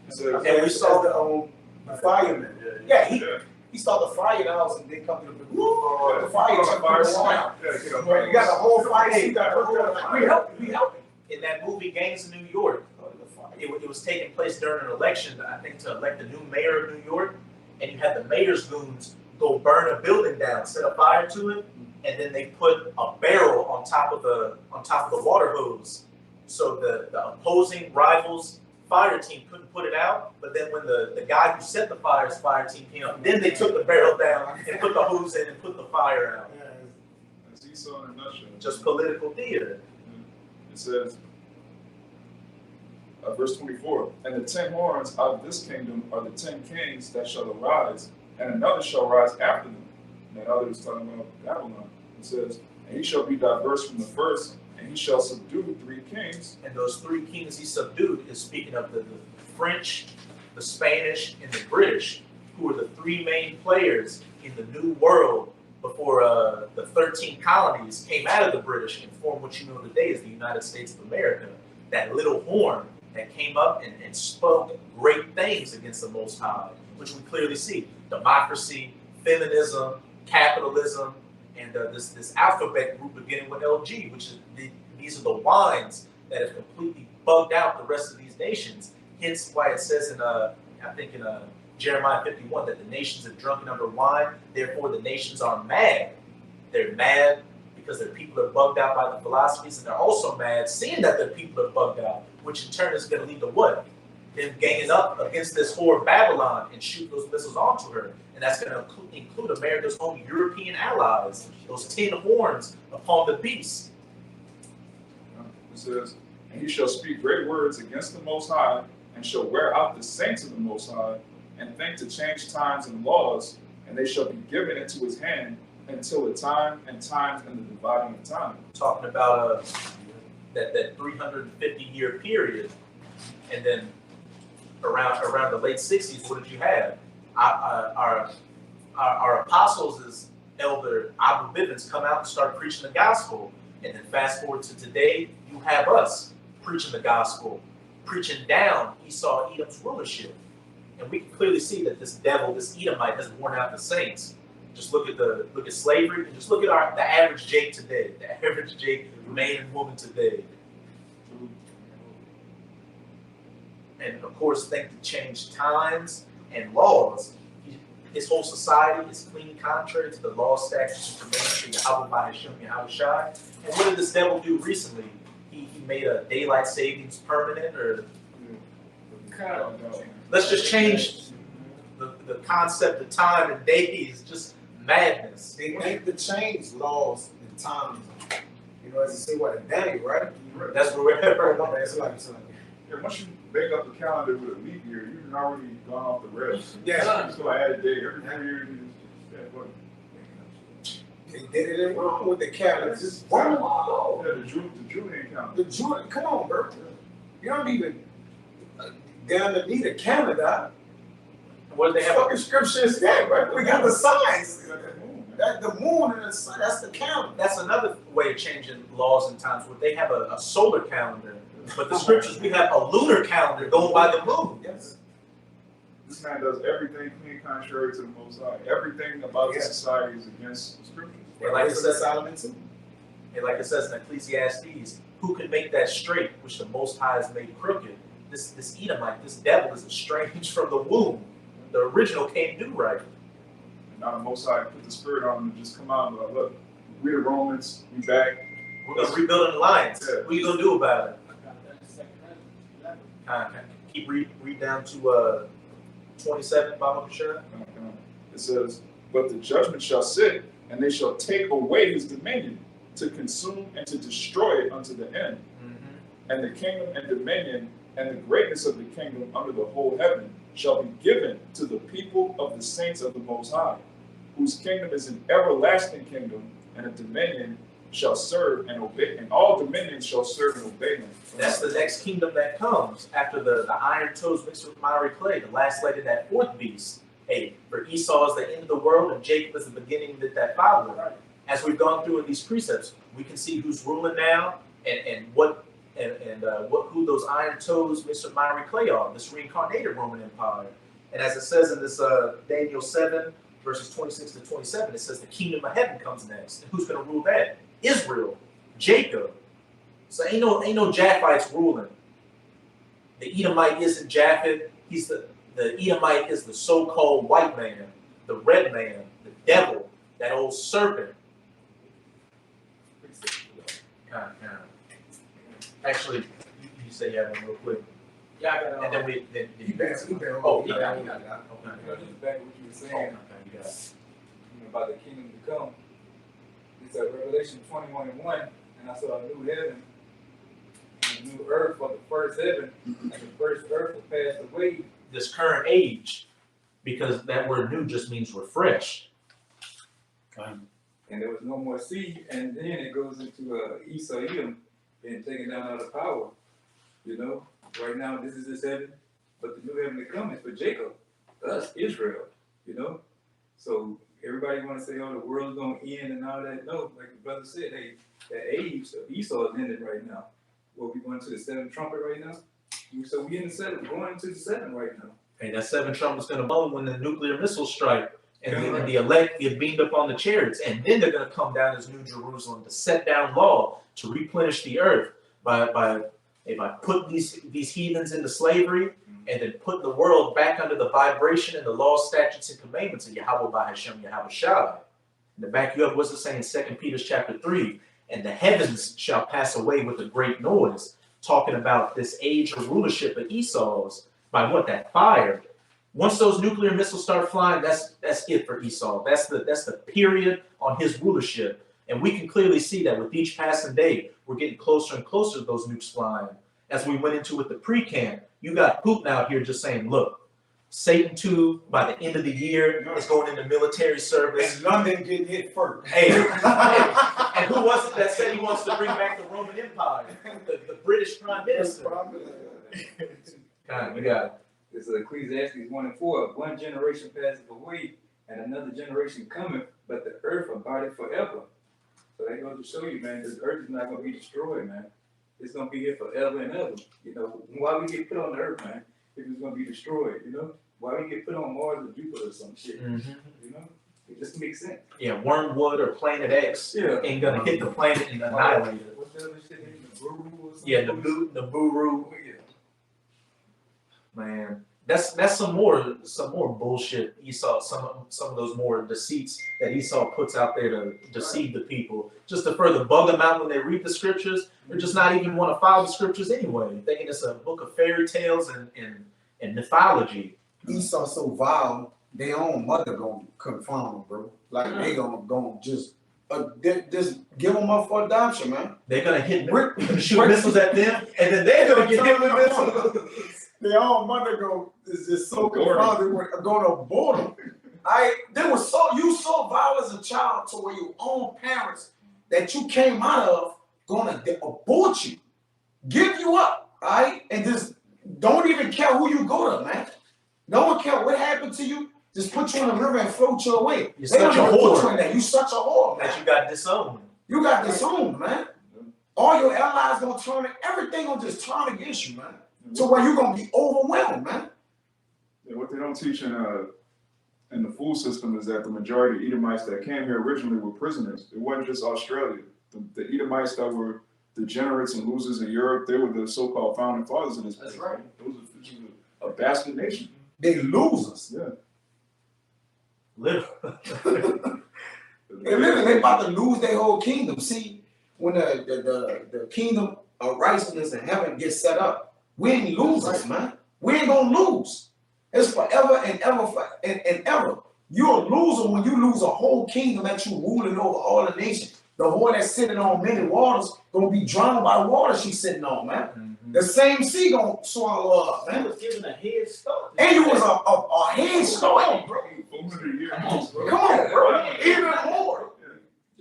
F: He says,
E: And we saw the fireman. Yeah,
F: yeah.
E: he started the fire house and then come to the fire truck.
F: Fire
E: Wow.
F: yeah,
E: You got the whole fire. You got the whole.
A: We help. In that movie Gangs of New York, it was taking place during an election, I think, to elect the new mayor of New York, and you had the mayor's goons go burn a building down, set a fire to it, and then they put a barrel on top of the water hose, so the opposing rivals fire team couldn't put it out. But then when the guy who set the fire's fire team came up, then they took the barrel down and put the hose in and put the fire out.
F: That's Esau in a nutshell.
A: Just political theater.
F: It says, verse 24, and the 10 horns out of this kingdom are the 10 kings that shall arise, and another shall rise after them. And that other is talking about Babylon. It says, and he shall be diverse from the first, and he shall subdue 3 kings.
A: And those 3 kings he subdued is speaking of the French, the Spanish, and the British, who were the 3 main players in the New World before the 13 colonies came out of the British and formed what you know today as the United States of America. That little horn that came up and spoke great things against the Most High, which we clearly see. Democracy, feminism, capitalism, and this alphabet group beginning with LG, which is these are the wines that have completely bugged out the rest of these nations. Hence why it says in I think in Jeremiah 51 that the nations have drunken of their wine, therefore the nations are mad. They're mad because their people are bugged out by the philosophies, and they're also mad seeing that their people are bugged out, which in turn is going to lead to what? Them ganging up against this whore Babylon and shoot those missiles onto her. And that's going to include America's own European allies, those 10 horns upon the beast.
F: It says, and he shall speak great words against the Most High, and shall wear out the saints of the Most High, and think to change times and laws, and they shall be given into his hand until the time and times and the dividing of time.
A: Talking about that 350-year period, and then around the late 60s, what did you have? Our apostles, as Elder Abu Bivens, come out and start preaching the gospel, and then fast forward to today, you have us preaching the gospel, preaching down Esau Edom's rulership. And we can clearly see that this devil, this Edomite, has worn out the saints. Just look at slavery, and just look at the average Jake today, the average Jake, man and woman today. And of course, think to change times and laws. His whole society is clean contrary to the law, statutes, and commandments of YAHAWAH, bahasham, YAHAWASHI. And what did this devil do recently? He made a daylight savings permanent, or let's just change the concept of time and days. Just madness.
E: They need to change laws and times. You know, as you say, what in Daniel, right?
A: That's where we're at.
E: It's like,
F: Yeah, once you make up the calendar with a leap year, you've already gone off the rails.
E: yeah.
F: You're just going to add a day every 4 years.
E: They did it wrong with the calendars. It's wrong all over.
F: Yeah, the Julian calendar.
E: The Jordan, come on, bro. You don't even down to need a calendar.
A: What do they
E: The
A: have?
E: fucking scripture is that, bro. We got the signs.
F: They got that moon, man.
E: That the moon and the sun, that's the calendar.
A: That's another way of changing laws and times. Where they have a solar calendar, but the scriptures we have a lunar calendar going by the moon.
E: Yes.
F: This man does everything clean contrary to the Most High. Everything about his society is against the scriptures.
A: And like it
E: It's the
A: says,
E: Solomon too.
A: and like it says in Ecclesiastes, who can make that straight which the Most High has made crooked? This Edomite, this devil is estranged from the womb. The original can't do right.
F: And now the Most High put the spirit on him and just come out and be like, look, we the Romans, we back.
A: We're gonna rebuild an alliance.
F: Yeah.
A: What are you gonna do about it?
B: I got that in 2 Ezra 11.
A: Keep read down to 27, Baba Bashar.
F: It says, but the judgment shall sit, and they shall take away his dominion, to consume and to destroy it unto the end. And the kingdom and dominion and the greatness of the kingdom under the whole heaven shall be given to the people of the saints of the Most High, whose kingdom is an everlasting kingdom, and a dominion shall serve and obey, and all dominions shall serve and obey him.
A: That's the next kingdom that comes after the iron toes mixed with miry clay, the last leg of that fourth beast. Hey, for Esau is the end of the world, and Jacob is the beginning that followed. As we've gone through in these precepts, we can see who's ruling now and who those iron toes mixed with miry clay are, this reincarnated Roman Empire. And as it says in this Daniel 7, verses 26 to 27, it says the kingdom of heaven comes next. And who's going to rule that? Israel, Jacob. So ain't no Japhites ruling. The Edomite isn't Japheth. The Edomite is the so-called white man, the red man, the devil, that old serpent. Actually, you say you have one real quick.
B: Yeah, I got
A: And then then
E: He been
A: Oh,
E: he
A: he got it.
D: You know, just back to what you were saying,
A: Okay, you got it.
D: you know, about the kingdom to come. It's Revelation 21:1, and I saw a new heaven and a new earth, for the first heaven and the first earth will pass away.
A: This current age, because that word new just means refreshed.
D: And there was no more sea, and then it goes into Esau, Edom, being taken down out of power. You know, right now this is his heaven, but the new heaven to come is for Jacob, us, Israel. You know, so everybody want to say, "Oh, the world's gonna end" and all that. No, like the brother said, hey, the age of Esau is ended right now. Well, we going to the seventh trumpet right now. So we in the seventh, going into the seventh right now.
A: Hey, that seven trumpet's gonna blow when the nuclear missiles strike. And then the elect get beamed up on the chariots, and then they're going to come down as New Jerusalem to set down law, to replenish the earth by putting these heathens into slavery, and then putting the world back under the vibration and the laws, statutes, and commandments of YAHAWAH, bahasham, YAHAWASHI. And to back you up, what's it saying in 2 Peter chapter 3? And the heavens shall pass away with a great noise, talking about this age of rulership of Esau's by what? That fire. Once those nuclear missiles start flying, that's it for Esau. That's the period on his rulership. And we can clearly see that with each passing day, we're getting closer and closer to those nukes flying. As we went into with the pre-camp, you got Putin out here just saying, look, Satan 2, by the end of the year, is going into military service.
E: And London getting hit first.
A: Hey, and who was it that said he wants to bring back the Roman Empire? The British Prime Minister. God, you got it.
D: This is Ecclesiastes 1:4. One generation passes away, and another generation cometh, but the earth abideth forever. So that goes to show you, man, this earth is not going to be destroyed, man. It's going to be here forever and ever. You know, why we get put on the earth, man, if it's going to be destroyed, you know? Why we get put on Mars or Jupiter or some shit, you know? It just makes sense.
A: Yeah, Wormwood or Planet X ain't gonna hit the planet and annihilate it.
D: What's the other shit? Nibiru or something?
A: Yeah, Nibiru.
D: Oh, yeah.
A: Man, that's some more bullshit. Esau, some of those more deceits that Esau puts out there to deceive the people, just to further bug them out when they read the scriptures, or just not even want to follow the scriptures anyway, thinking it's a book of fairy tales and mythology.
E: Esau so vile, their own mother gonna confound them, bro. Like they gonna just give them up for adoption, man.
A: They're gonna shoot missiles at them, and then they're gonna get hit with missiles.
E: Their own mother is just so confounded, we're gonna abort them. You so violent as a child to where your own parents that you came out of gonna abort you, give you up, all right? And just don't even care who you go to, man. No one care what happened to you. Just put you in the river and float you away.
A: You're
E: They don't
A: such a
E: even put
A: whore.
E: you in that. You such a whore, man.
A: That you got disowned.
E: You got disowned, man. All your allies gonna turn it, everything gonna just turn against you, man. To where you gonna be overwhelmed, man.
F: Yeah, what they don't teach in the food system is that the majority of Edomites that came here originally were prisoners. It wasn't just Australia. The Edomites that were degenerates and losers in Europe, they were the so-called founding fathers of this place.
E: That's right.
F: It was a bastard nation.
E: They losers.
F: Yeah.
A: Literally.
E: And literally, they about to lose their whole kingdom. See, when the kingdom of righteousness in heaven gets set up, we ain't losers, man. We ain't gonna lose. It's forever and ever and ever. You're a loser when you lose a whole kingdom that you ruling over all the nations. The whore that's sitting on many waters gonna be drowned by the water she's sitting on, man.
A: Mm-hmm.
E: The same sea gonna swallow her up,
B: He
E: man.
B: was given a head start.
E: And you was a head start, bro.
F: 400 years.
E: Come on, bro. Even more.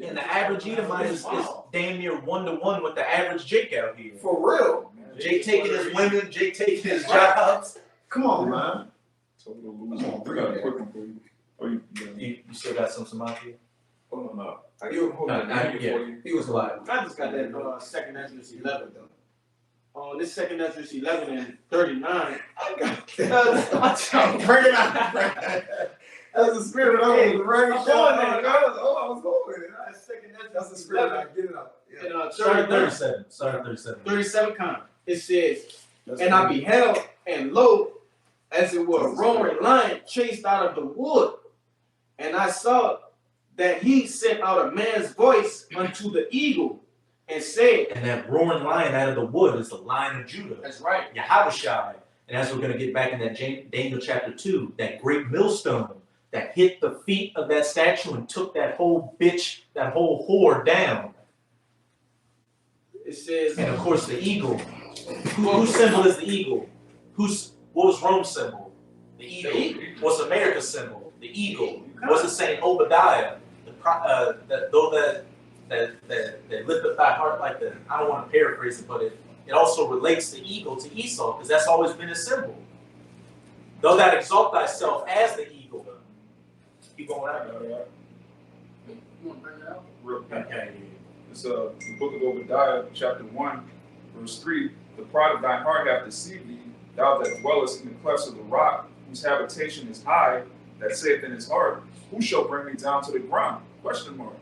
A: And the average Edomite is damn near 1-to-1 with the average Jake out here.
E: For real.
A: Jake taking his women, Jake taking his jobs.
E: Come on, man.
F: Total loser. We got a quick one for you. Oh,
A: You still got some Samaki?
D: Hold on up. I
E: You-
D: hold on.
A: Nah,
D: Before
A: yeah.
D: you.
E: He was like,
B: I just got that second Ezra's 11 though. On this second Ezra's 11 and 39.
E: bring it out. That's the spirit I was right.
B: I'm going there.
E: I was going with it.
B: That's second
E: That's the
B: Ezra's
E: spirit.
B: 11
E: Get it up. Yeah.
B: and
A: Start
B: 39.
A: at 37. Start at 37.
B: 37 kind. It says, and I beheld, and lo, as it were a roaring lion chased out of the wood, and I saw that he sent out a man's voice unto the eagle, and said,
A: And that roaring lion out of the wood is the Lion of Judah.
B: that's right,
A: YAHAWASHI. And as we're going to get back in that Daniel chapter 2, that great millstone that hit the feet of that statue and took that whole bitch, that whole whore down.
B: it says,
A: And of course the eagle. Whose symbol is the eagle? What was Rome's symbol? The eagle. What's America's symbol? The eagle. What's it saying? Obadiah. That lifteth thy heart like the, I don't want to paraphrase it, but it also relates the eagle to Esau, because that's always been his symbol. Though that exalt thyself as the eagle. Keep going out.
B: you want to bring it out?
F: Real quick.
A: Okay.
F: It's the book of Obadiah, chapter 1, verse 3. The pride of thine heart hath deceived thee, thou that dwellest in the clefts of the rock, whose habitation is high, that saith in his heart, who shall bring me down to the ground? Question mark.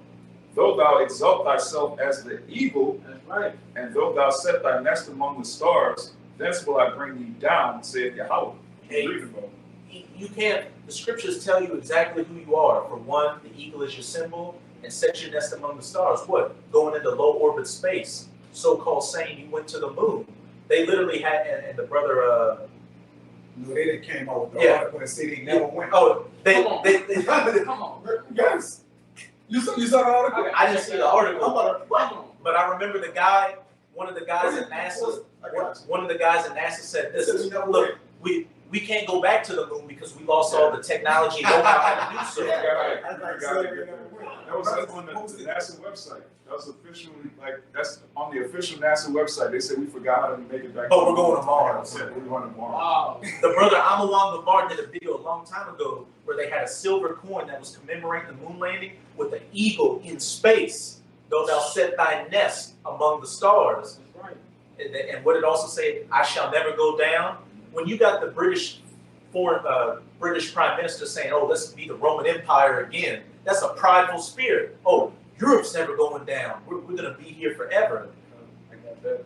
F: Though thou exalt thyself as the eagle,
B: That's right.
F: and though thou set thy nest among the stars, thence will I bring thee down, saith Yahweh.
A: Hey,
F: Read about
A: you can't, the scriptures tell you exactly who you are. For one, the eagle is your symbol, and set your nest among the stars. What? Going into low orbit space. So-called saying you went to the moon. They literally had, and the brother,
E: No, they didn't came out with the
A: Yeah.
E: article and said they never went.
A: oh, they
B: Come on.
E: Yes. You saw the article?
A: I didn't see the article,
B: Come on.
A: but I remember the guy, one of the guys at NASA, one of the guys at NASA said this, look, we can't go back to the moon because we lost all the technology and know how to do so.
F: That was on the NASA website. That was officially, like, that's on the official NASA website. They said we forgot how to make it back.
A: But we're going to Mars.
F: Yeah, we're going to Mars.
B: Wow.
A: The brother Amalong Gabar did a video a long time ago where they had a silver coin that was commemorating the moon landing with an eagle in space. Though thou set thy nest among the stars.
B: That's right.
A: And what it also said, I shall never go down. When you got the British Prime Minister saying, oh, let's be the Roman Empire again, that's a prideful spirit. Oh, Europe's never going down. We're going to be here forever.
C: I got that.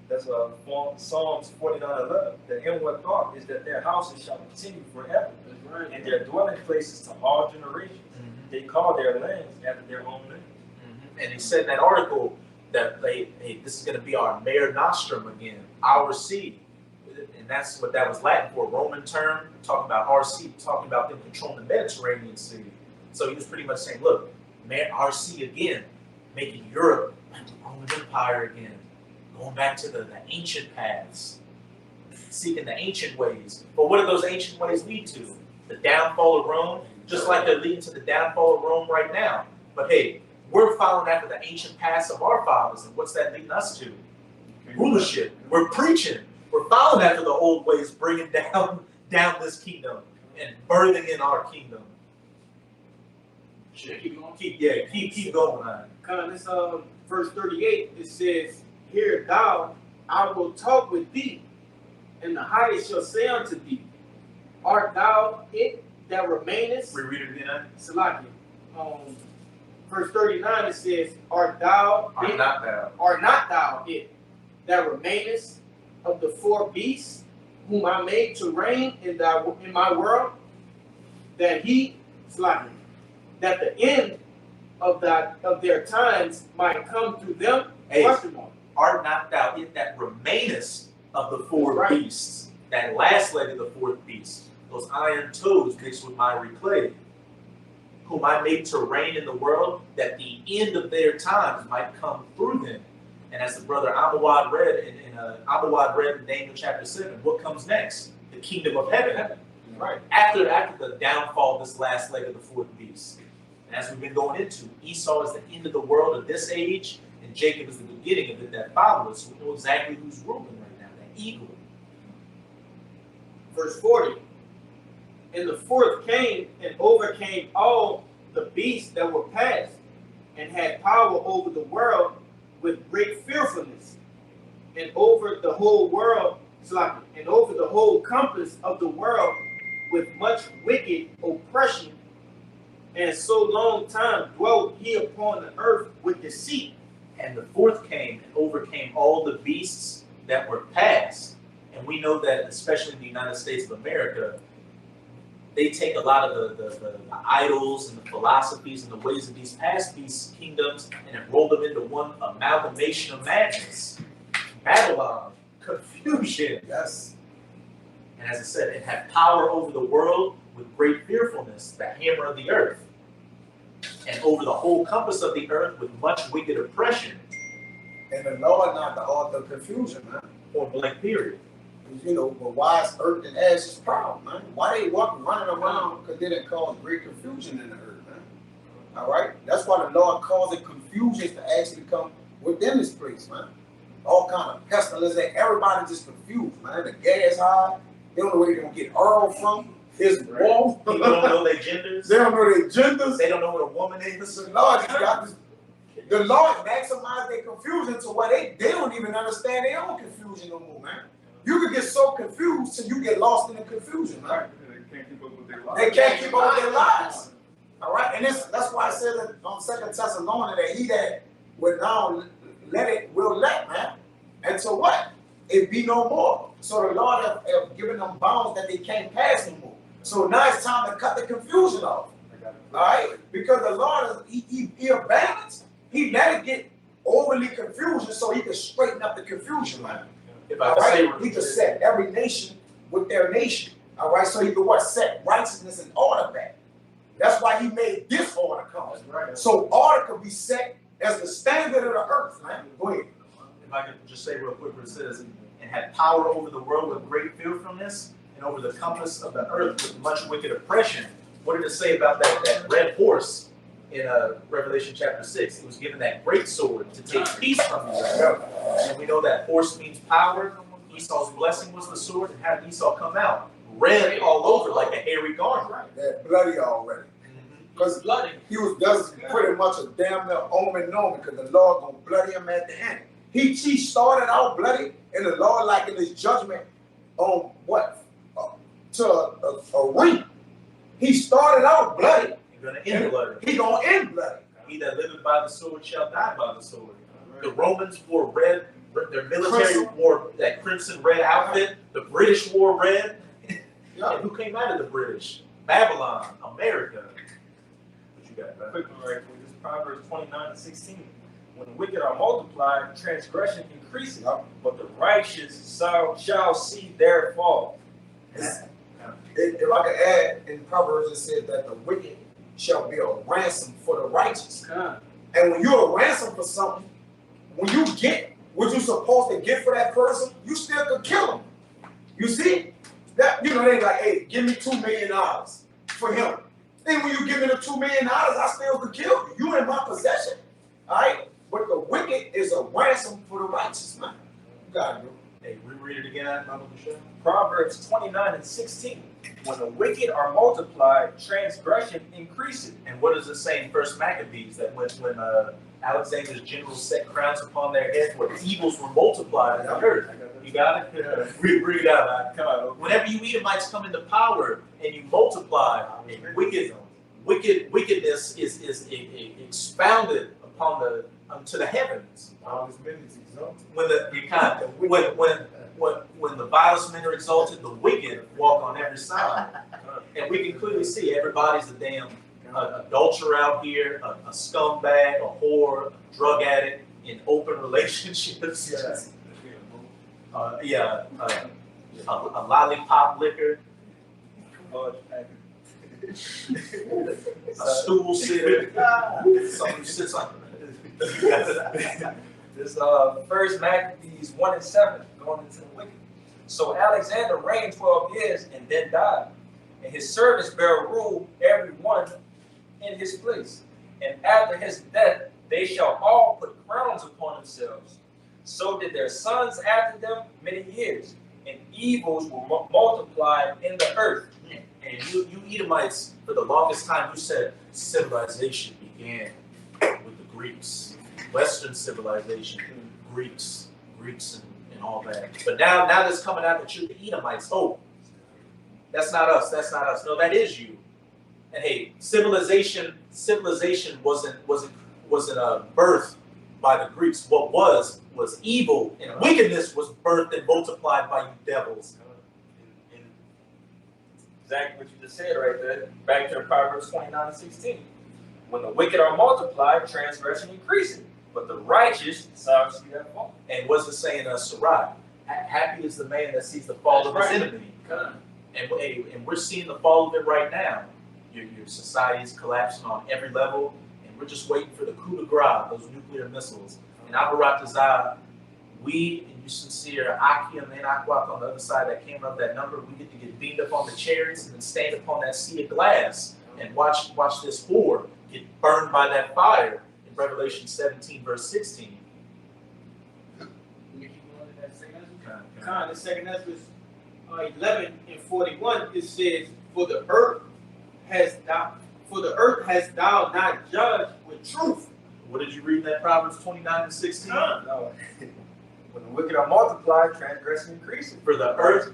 C: That's Psalms 49:11. The inward thought is that their houses shall continue forever,
B: That's right.
C: and their dwelling places to all generations. They call their lands after their own name.
A: And he said in that article that hey, this is going to be our mare nostrum again, our sea. And that's what that was Latin for, Roman term, talking about our sea, talking about them controlling the Mediterranean Sea. So he was pretty much saying, look, our sea again, making Europe like the Roman Empire again, going back to the ancient paths, seeking the ancient ways. But what do those ancient ways lead to? The downfall of Rome, just like they're leading to the downfall of Rome right now. But hey, we're following after the ancient past of our fathers, and what's that leading us to? Rulership. We're preaching. We're following after the old ways, bringing down this kingdom and birthing in our kingdom.
B: Keep going.
A: Keep going on.
B: This verse 38, it says, "Hear thou, I will talk with thee, and the highest shall say unto thee, Art thou it that remainest?"
A: Reread it again.
B: Salaki. Verse 39, it says, "Art thou
A: Are
B: it,
A: not thou.
B: art not thou it that remainest of the four beasts whom I made to reign in my world, that the end of their times might come through them?"
A: Hey,
B: Question mark.
A: art not thou it that remainest of the four
B: Right.
A: beasts? That last leg of the fourth beast, those iron toes mixed with miry clay, whom I made to reign in the world, that the end of their times might come through them. And as the brother Amawad read in Daniel chapter 7, what comes next? The kingdom of heaven.
B: Right.
A: After the downfall of this last leg of the fourth beast. And as we've been going into, Esau is the end of the world of this age, and Jacob is the beginning of it that follows. So we know exactly who's ruling right now, that eagle.
B: Verse 40. "And the fourth came and overcame all the beasts that were past, and had power over the world with great fearfulness, and over the whole world, and over the whole compass of the world with much wicked oppression. And so long time dwelt he upon the earth with deceit."
A: And the fourth came and overcame all the beasts that were past. And we know that, especially in the United States of America, they take a lot of the idols and the philosophies and the ways of these past beast kingdoms and have rolled them into one amalgamation of madness. Babylon, confusion.
E: Yes.
A: And as I said, it had power over the world with great fearfulness, the hammer of the earth. And over the whole compass of the earth with much wicked oppression.
E: And the Lord not the author of confusion, man.
A: Point blank period.
E: You know, but why is earth and ashes proud, man? Why they running around? Because they didn't cause great confusion in the earth, man. All right? That's why the Lord calls it confusion to actually come within this place, man. All kind of pestilence, and everybody just confused, man. The gas high, they don't know where they're going to get oil from. There's war.
A: People don't know their genders.
E: They don't know their genders.
A: They don't know what a woman is.
E: The Lord just got this. The Lord maximized their confusion to where they don't even understand their own confusion no more, man. You can get so confused till you get lost in the confusion, man.
F: They can't keep up with their lives.
E: They can't keep up with their lives. All right, and that's why I said that on 2 Thessalonians that he that will now let it will let, man. And so what? It be no more. So the Lord have given them bounds that they can't pass no more. So now it's time to cut the confusion off. All right, because the Lord he abandons. He let it get overly confused so he can straighten up the confusion, man.
A: If
E: All
A: I say
E: right, he could set every nation with their nation. All right, so he could what? Set righteousness and order back. That's why he made this order come.
A: right.
E: So order could be set as the standard of the earth, man. Go ahead.
A: If I could just say real quick what it says, and had power over the world with great fearfulness, and over the compass of the earth with much wicked oppression. What did it say about that red horse in Revelation chapter 6? It was given that great sword to take peace from you. And we know that horse means power. Esau's blessing was the sword. And how did Esau come out? Red all over like a hairy garment.
E: That bloody already. Because
B: Bloody.
E: he was pretty much a damn near omen because the Lord gonna bloody him at the end. He started out bloody, and the Lord, like in his judgment, on what? To a ring. He started out bloody.
A: He's going to end bloody.
E: He gonna end bloody.
A: He that liveth by the sword shall die by the sword. The Romans wore red. Their military wore that crimson red outfit. The British wore red.
E: Yeah.
A: And who came out of the British? Babylon, America. What you got, man?
C: Quick one right quick. This is Proverbs 29:16. When the wicked are multiplied, transgression increases, but the righteous shall see their fall.
E: If I could add, in Proverbs it says that the wicked shall be a ransom for the righteous. And when you're a ransom for something, when you get what you're supposed to get for that person, you still could kill him. You see? That, you know, they like, hey, give me $2 million for him. Then when you give me the $2 million, I still could kill you. You in my possession. All right? But the wicked is a ransom for the righteous, man. You got it, bro.
A: Hey, reread it again, Mama Michelle.
C: Proverbs 29:16. When the wicked are multiplied, transgression increases.
A: And what does it say in First Maccabees that when Alexander's generals set crowns upon their heads, where evils were multiplied in the earth? You got it? Read it out. Come on. Whenever you Edomites come into power and you multiply, and wickedness is expounded upon to the heavens. When the vilest men are exalted, the wicked walk on every side. And we can clearly see everybody's a damn adulterer out here, a scumbag, a whore, a drug addict in open relationships. A lollipop liquor, a stool sitter, someone who sits on
C: This First Maccabees 1:7 going into the wicked. So Alexander reigned 12 years and then died, and his servants bare rule every one in his place. And after his death they shall all put crowns upon themselves. So did their sons after them many years, and evils were multiplied in the earth.
A: And you Edomites, for the longest time, you said civilization began with the Greeks, Western civilization, Greeks and all that. But now that's coming out that you're the Edomites. Oh, that's not us. No, that is you. And hey, civilization wasn't birthed by the Greeks. What was evil, and wickedness was birthed and multiplied by you devils.
C: Exactly what you just said right there. Back to Proverbs 29:16. When the wicked are multiplied, transgression increases, but the righteous shall see that fall.
A: And what's it saying, Sarai? Happy is the man that sees the fall of his enemy. And we're seeing the fall of it right now. Your society is collapsing on every level, and we're just waiting for the coup de grace, those nuclear missiles. And Abaratazah, we and you sincere Akim and Akwak on the other side that came up that number, we get to get beamed up on the chariots and then stand upon that sea of glass and watch this whore get burned by that fire in Revelation 17, verse 16.
B: The second Ezra 11:41, it says, For the earth has thou not judged with truth.
A: What did you read in that Proverbs 29:16?
C: No. When the wicked are multiplied, transgression increases.
A: For the earth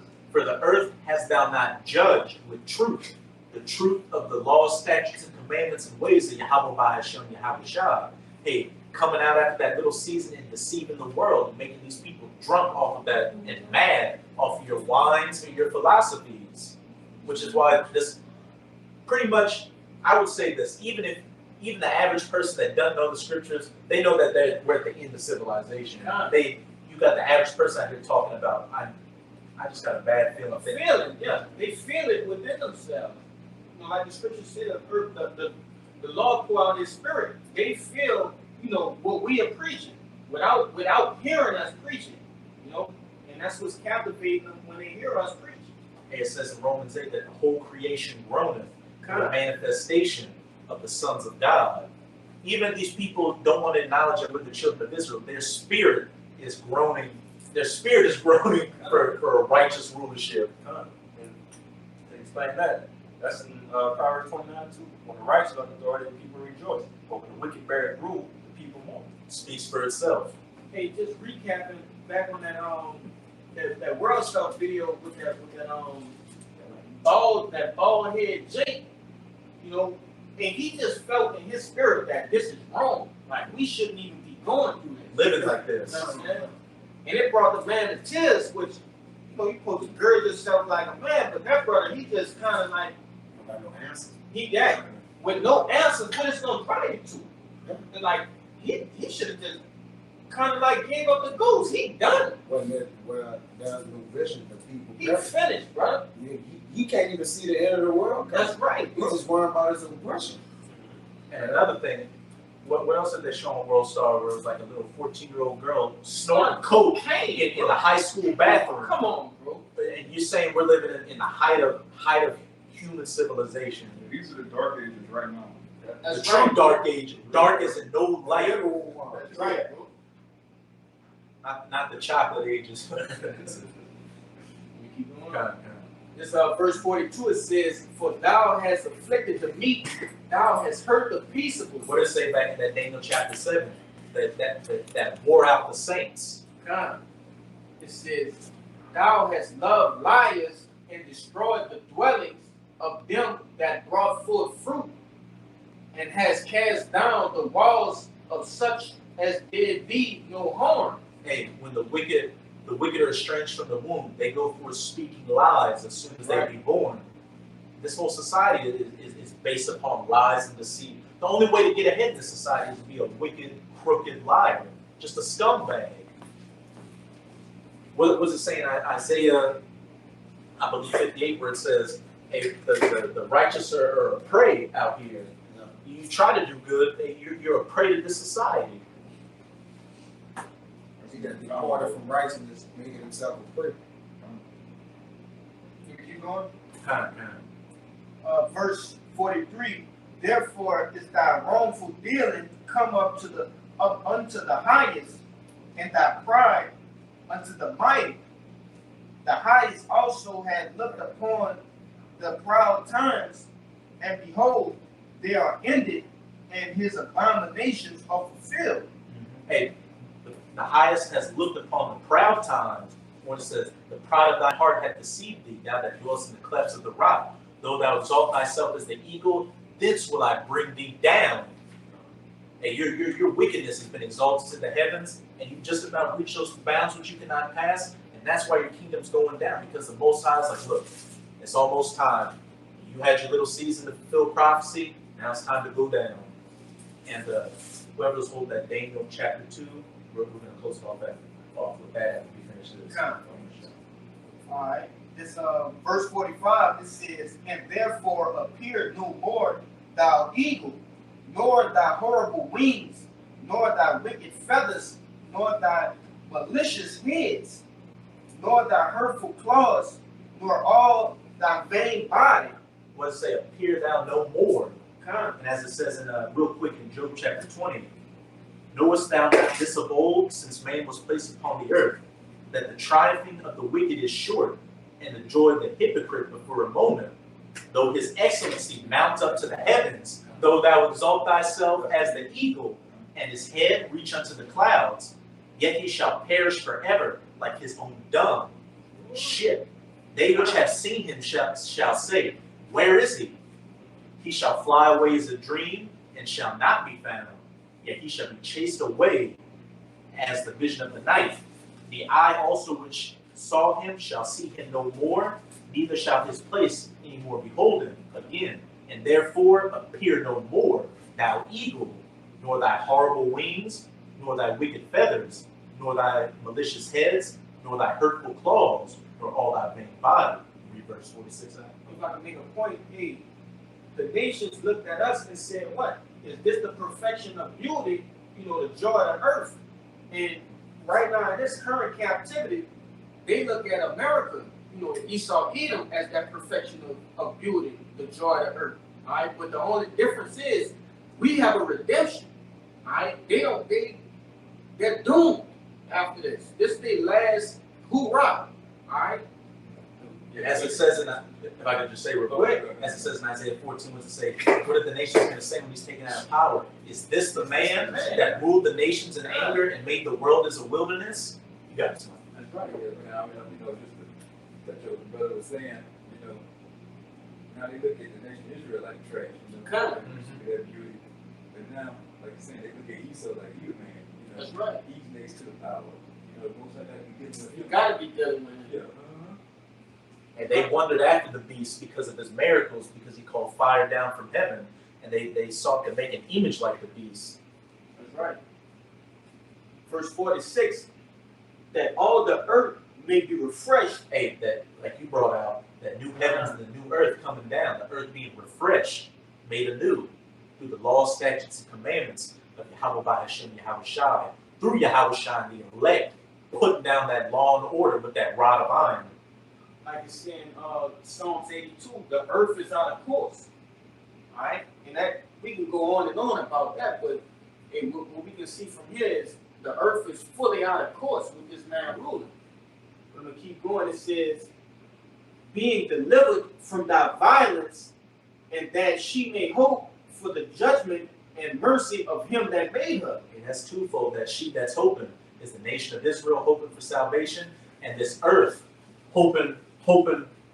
A: hast thou not judged with truth, the truth of the laws, statutes, and commandments and ways that Yahawah bahasham YAHAWASHI. Hey, coming out after that little season and deceiving the world and making these people drunk off of that and mad off of your wines and your philosophies. Which is why this pretty much, I would say this, even the average person that doesn't know the scriptures, they know that we're at the end of civilization. You got the average person out here talking about, I just got a bad feeling.
B: They feel it within themselves. You know, like the scripture said, the Lord pour out his spirit. They feel, what we are preaching without hearing us preaching, and that's what's captivating them when they hear us preach.
A: And it says in Romans 8 that the whole creation groaneth for the manifestation of the sons of God. Even these people don't want to acknowledge it with the children of Israel. Their spirit is groaning. Their spirit is groaning for a righteous rulership.
C: To explain that, that's in Proverbs 29:2. When the righteous are in authority, the people rejoice. But when the wicked bear rule, the people mourn.
A: It speaks for itself.
B: Hey, just recapping back on that World Star video with that bald head Jake, and he just felt in his spirit that this is wrong. Like we shouldn't even be going through this.
A: Living like this.
B: And it brought the man to tears, which you're supposed to gird yourself like a man, but that brother, he just kind of like
E: No answer.
B: he got with no answers. What it's gonna drive you to? And like he should have just kind of like gave up the ghost. He done it.
E: Well, there's no vision for people.
B: He finished, brother.
E: He can't even see the end of the world.
B: That's right.
E: He's just worrying about his oppression.
A: And another thing, what else did they show on World Star where it was like a little 14-year-old girl snorting cocaine in the high school bathroom?
B: Come on, bro.
A: And you're saying we're living in the height of human civilization.
F: These are the dark ages right now.
A: The true dark age, dark as in no light,
B: That's right, bro.
A: not the chocolate ages.
B: Let me keep going.
A: Kind.
B: This verse 42, it says, "For thou hast afflicted the meek, thou hast hurt the peaceable."
A: What does it say back in that Daniel chapter 7? That wore out the saints.
B: God, it says, "Thou hast loved liars and destroyed the dwellings of them that brought forth fruit, and hast cast down the walls of such as did thee no harm."
A: Hey, when the wicked are estranged from the womb, they go forth speaking lies as soon as they be born. This whole society is based upon lies and deceit. The only way to get ahead in this society is to be a wicked, crooked liar, just a scumbag. What was it saying? Isaiah, I believe 58, where it says, "Hey, the righteous are a prey out here. You try to do good, you're a prey to this society."
E: He got departed from righteousness, making himself a prey.
B: You keep going.
A: Kind.
B: Verse 43, "Therefore is thy wrongful dealing come up unto the highest, and thy pride unto the mighty. The highest also had looked upon the proud times, and behold, they are ended, and his abominations are fulfilled."
A: Hey, the highest has looked upon the proud times, when it says, "The pride of thy heart hath deceived thee, thou that dwellest in the clefts of the rock. Though thou exalt thyself as the eagle, thence will I bring thee down." Hey, your wickedness has been exalted to the heavens, and you just about reached those bounds which you cannot pass, and that's why your kingdom's going down, because the Most High is like, look, it's almost time. You had your little season to fulfill prophecy, now it's time to go down. And whoever's holding that Daniel chapter 2, we're going to close off with that after we finish this.
B: Alright, this verse 45, it says, "And therefore appear no more thou eagle, nor thy horrible wings, nor thy wicked feathers, nor thy malicious heads, nor thy hurtful claws, nor all thy vain body."
A: What does it say? "Appear thou no more."
B: Come.
A: And as it says in real quick in Job chapter 20, "Knowest thou not this of old, since man was placed upon the earth, that the triumphing of the wicked is short, and the joy of the hypocrite but for a moment? Though his excellency mount up to the heavens, though thou exalt thyself as the eagle, and his head reach unto the clouds, yet he shall perish forever like his own dung. Shit. They which have seen him shall say, Where is he? He shall fly away as a dream, and shall not be found. Yet he shall be chased away as the vision of the night. The eye also which saw him shall see him no more, neither shall his place any more behold him again. And therefore appear no more, thou eagle, nor thy horrible wings, nor thy wicked feathers, nor thy malicious heads, nor thy hurtful claws, nor all thy vain body." Read verse 46.
B: If I can make a point, hey, the nations looked at us and said, "What? Is this the perfection of beauty? You know, the joy of the earth?" And right now in this current captivity, they look at America, you know, Esau, Edom, as that perfection of beauty, the joy of the earth. All right, but the only difference is we have a redemption. All right, they're doomed after this. This is their last hoorah. All right.
A: As it says in, if I could just say real quick, as it says in Isaiah 14, what does it say? What are the nations going to say when he's taken out of power? Is this the man that ruled the nations in anger and made the world as a wilderness? You got it.
D: That's right. Yeah, I mean, you know, just that your brother was saying, you know, now they look at the nation Israel like trash. You know,
B: Kind of.
D: Their beauty. But now, like you're saying, they look at Esau like you, man. You know,
B: That's right.
D: He's next to the power. You know, most of that we get
B: You gotta be dealing with
D: Yeah.
B: it.
A: And they wondered after the beast because of his miracles, because he called fire down from heaven, and they sought to make an image like the beast.
B: That's right. Verse 46, "That all the earth may be refreshed."
A: Hey, that, like you brought out, that new heavens and the new earth coming down, the earth being refreshed, made anew, through the laws, statutes, and commandments of YAHAWAH, bahasham, YAHAWASHI, through YAHAWASHI and the elect, putting down that law and order with that rod of iron.
B: Like it's in Psalms 82, the earth is out of course. Alright? And that we can go on and on about that, but what we can see from here is the earth is fully out of course with this man ruling. I'm gonna keep going. It says, being delivered from thy violence, and that she may hope for the judgment and mercy of him that made her.
A: And that's twofold. That she that's hoping is the nation of Israel hoping for salvation, and this earth hoping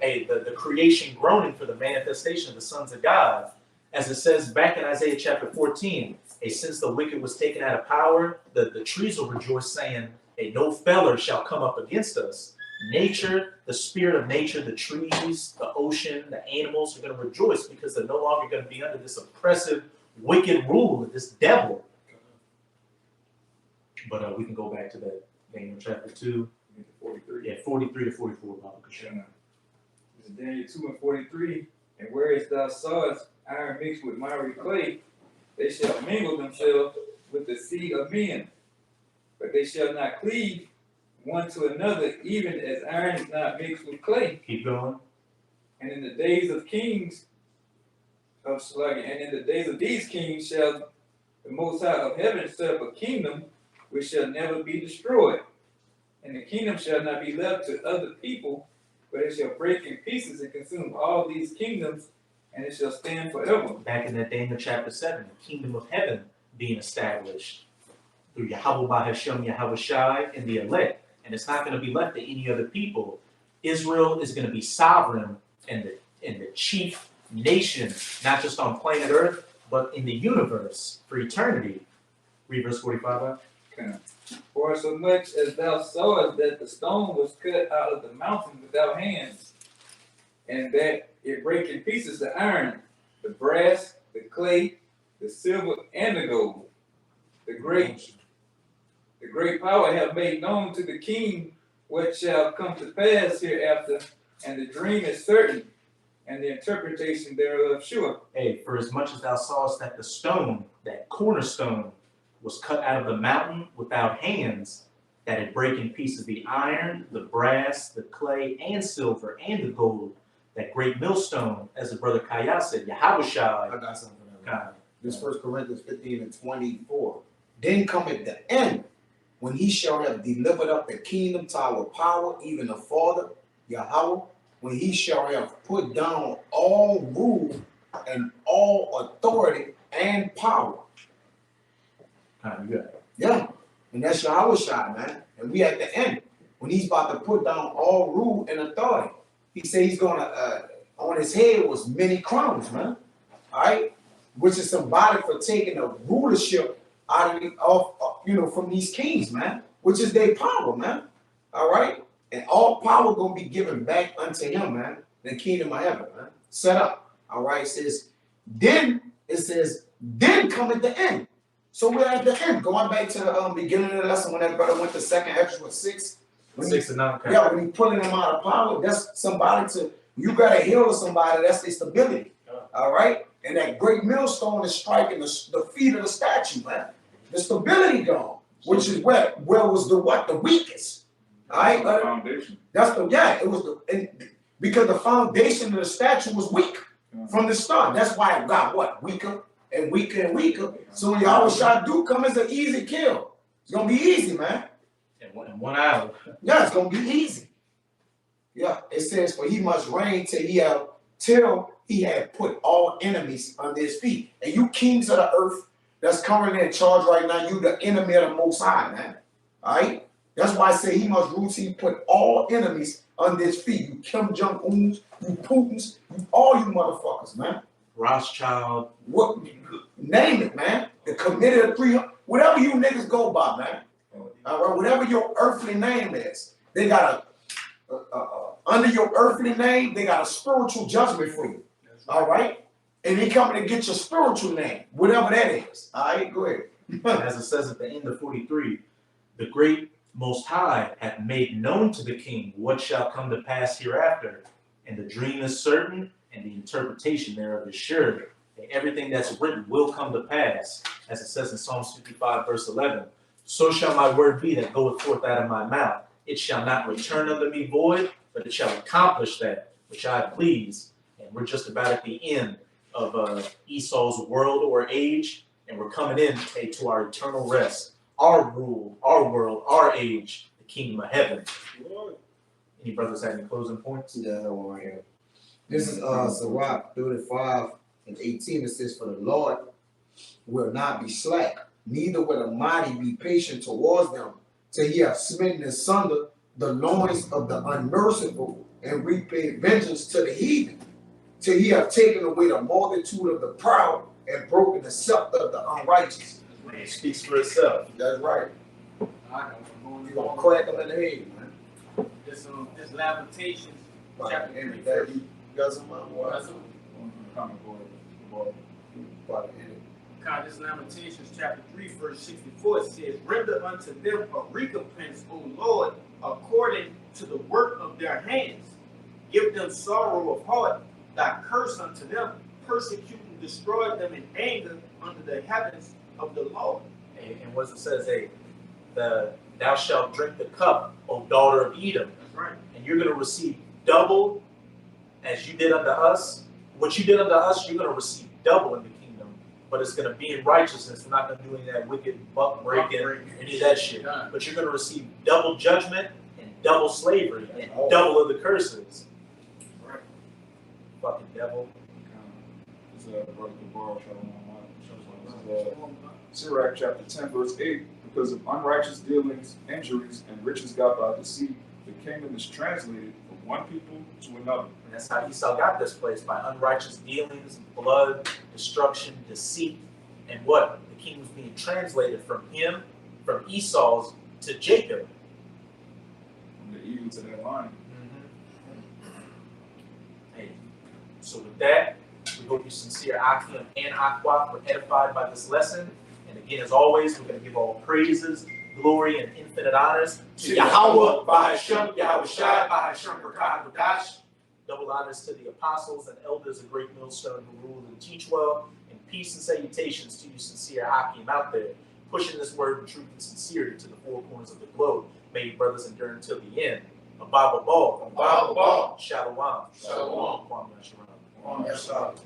A: the creation groaning for the manifestation of the sons of God. As it says back in Isaiah chapter 14, since the wicked was taken out of power, the trees will rejoice, saying, no feller shall come up against us. Nature, the spirit of nature, the trees, the ocean, the animals are going to rejoice because they're no longer going to be under this oppressive, wicked rule of this devil. But we can go back to that Daniel chapter 2.
D: 43.
A: Yeah, 43 to 44.
D: This is Daniel 2 and 43. And whereas thou sawest iron mixed with miry clay, they shall mingle themselves with the seed of men, but they shall not cleave one to another, even as iron is not mixed with clay.
A: Keep going.
D: And in the days of kings of Shalawam, and in the days of these kings shall the Most High of heaven set up a kingdom which shall never be destroyed. And the kingdom shall not be left to other people, but it shall break in pieces and consume all these kingdoms, and it shall stand forever.
A: Back in that Daniel chapter 7, the kingdom of heaven being established through YAHAWAH, bahasham, YAHAWASHI, and the elect. And it's not going to be left to any other people. Israel is going to be sovereign and the chief nation, not just on planet Earth, but in the universe for eternity. Read verse 45.
D: Okay. For so much as thou sawest that the stone was cut out of the mountain without hands, and that it brake in pieces the iron, the brass, the clay, the silver, and the gold. The great power have made known to the king what shall come to pass hereafter, and the dream is certain, and the interpretation thereof sure.
A: Hey, for as much as thou sawest that the stone, that cornerstone, was cut out of the mountain without hands, that it brake in pieces the iron, the brass, the clay, and silver, and the gold, that great millstone, as the brother Kaya said, YAHAWASHI.
E: I got something for that. This 1 Corinthians 15 and 24. Then cometh the end, when he shall have delivered up the kingdom to our power, even the Father, Yahweh, when he shall have put down all rule and all authority and power.
A: Good.
E: Yeah, and that's YAHAWASHI, man. And we at the end, when he's about to put down all rule and authority. He said he's gonna, on his head was many crowns, man. All right, which is symbolic for taking the rulership out of from these kings, man, which is their power, man. All right, and all power gonna be given back unto him, man. The kingdom of heaven, man. Set up. All right, then cometh the end. So we're at the end. Going back to the beginning of the lesson when that brother went to 2nd Ezra 6.
A: 6 and 9.
E: Yeah, when he's pulling them out of power, that's symbolic to you got to heal somebody. That's their stability. All right, and that great millstone is striking the feet of the statue, man. The stability gone, which is where was the weakest. All right,
F: The foundation.
E: It was because the foundation of the statue was weak from the start. That's why it got weaker and weaker and weaker. So when YAHAWASHI do come, it's an easy kill. It's gonna be easy, man.
A: In 1 hour.
E: Yeah, it's gonna be easy. Yeah, it says, for he must reign till he had put all enemies under his feet. And you kings of the earth that's currently in charge right now, you the enemy of the Most High, man. All right? That's why I say he must rule till he put all enemies under his feet. You Kim Jong-uns, you Putins, all you motherfuckers, man.
A: Rothschild.
E: What? Name it, man. The committee of 300, whatever you niggas go by, man. All right, whatever your earthly name is, they got under your earthly name, they got a spiritual judgment for you. All right, and they coming to get your spiritual name, whatever that is. All right, go ahead.
A: As it says at the end of 43, the great Most High hath made known to the king what shall come to pass hereafter, and the dream is certain, and the interpretation thereof is sure. And everything that's written will come to pass, as it says in Psalms 55, verse 11. So shall my word be that goeth forth out of my mouth. It shall not return unto me void, but it shall accomplish that which I please. And we're just about at the end. of Esau's world or age, and we're coming in to our eternal rest, our rule, our world, our age, the kingdom of heaven. Any brothers have any closing points?
E: See that one right here. This is Sirach 35:18. It says, "For the Lord will not be slack, neither will the mighty be patient towards them, till he have smitten asunder the loins of the unmerciful, and repaid vengeance to the heathen, till he have taken away the multitude of the proud, and broken the scepter of the unrighteous."
A: It speaks for itself.
E: That's right.
B: I know.
E: You're gonna crack them in the head, man.
B: This Lamentations chapter
E: And
B: 3.
E: that you got some more.
B: That's God, this Lamentations chapter 3, verse 64, it says, "Render unto them a recompense, O Lord, according to the work of their hands. Give them sorrow of heart, thy curse unto them, persecute and destroy them in anger under the heavens of the Lord."
A: And what it says, thou shalt drink the cup, O daughter of Edom,
B: That's right.
A: and you're going to receive double as you did unto us. What you did unto us, you're going to receive double in the kingdom, but it's going to be in righteousness. We're not going to do any of that wicked buck breaking, any of that shit. But you're going to receive double judgment and double slavery and double of the curses.
B: Right.
A: Fucking devil.
F: This is Brother Gabar, Sirach chapter 10, verse 8. "Because of unrighteous dealings, injuries, and riches got by deceit, the kingdom is translated from one people to another."
A: And that's how Esau got this place, by unrighteous dealings, blood, destruction, deceit. And what? The kingdom was being translated from him, from Esau's to Jacob.
F: From the eagle to that lion.
A: Hey, so with that, we hope you sincere Akim and Aqua were edified by this lesson. And again, as always, we're going to give all praises, glory, and infinite honors to YAHAWAH, bahasham, YAHAWASHI, bahasham, Kodash. Double honors to the apostles and elders of Great Millstone who rule and teach well. And peace and salutations to you sincere Akim out there, pushing this word of truth and sincerity to the four corners of the globe. May you brothers endure until the end. Ababa Ball.
E: Ababa Ball.
A: Shalawam.
E: Shalawam.
A: Kwame Yasharam.
E: On your side.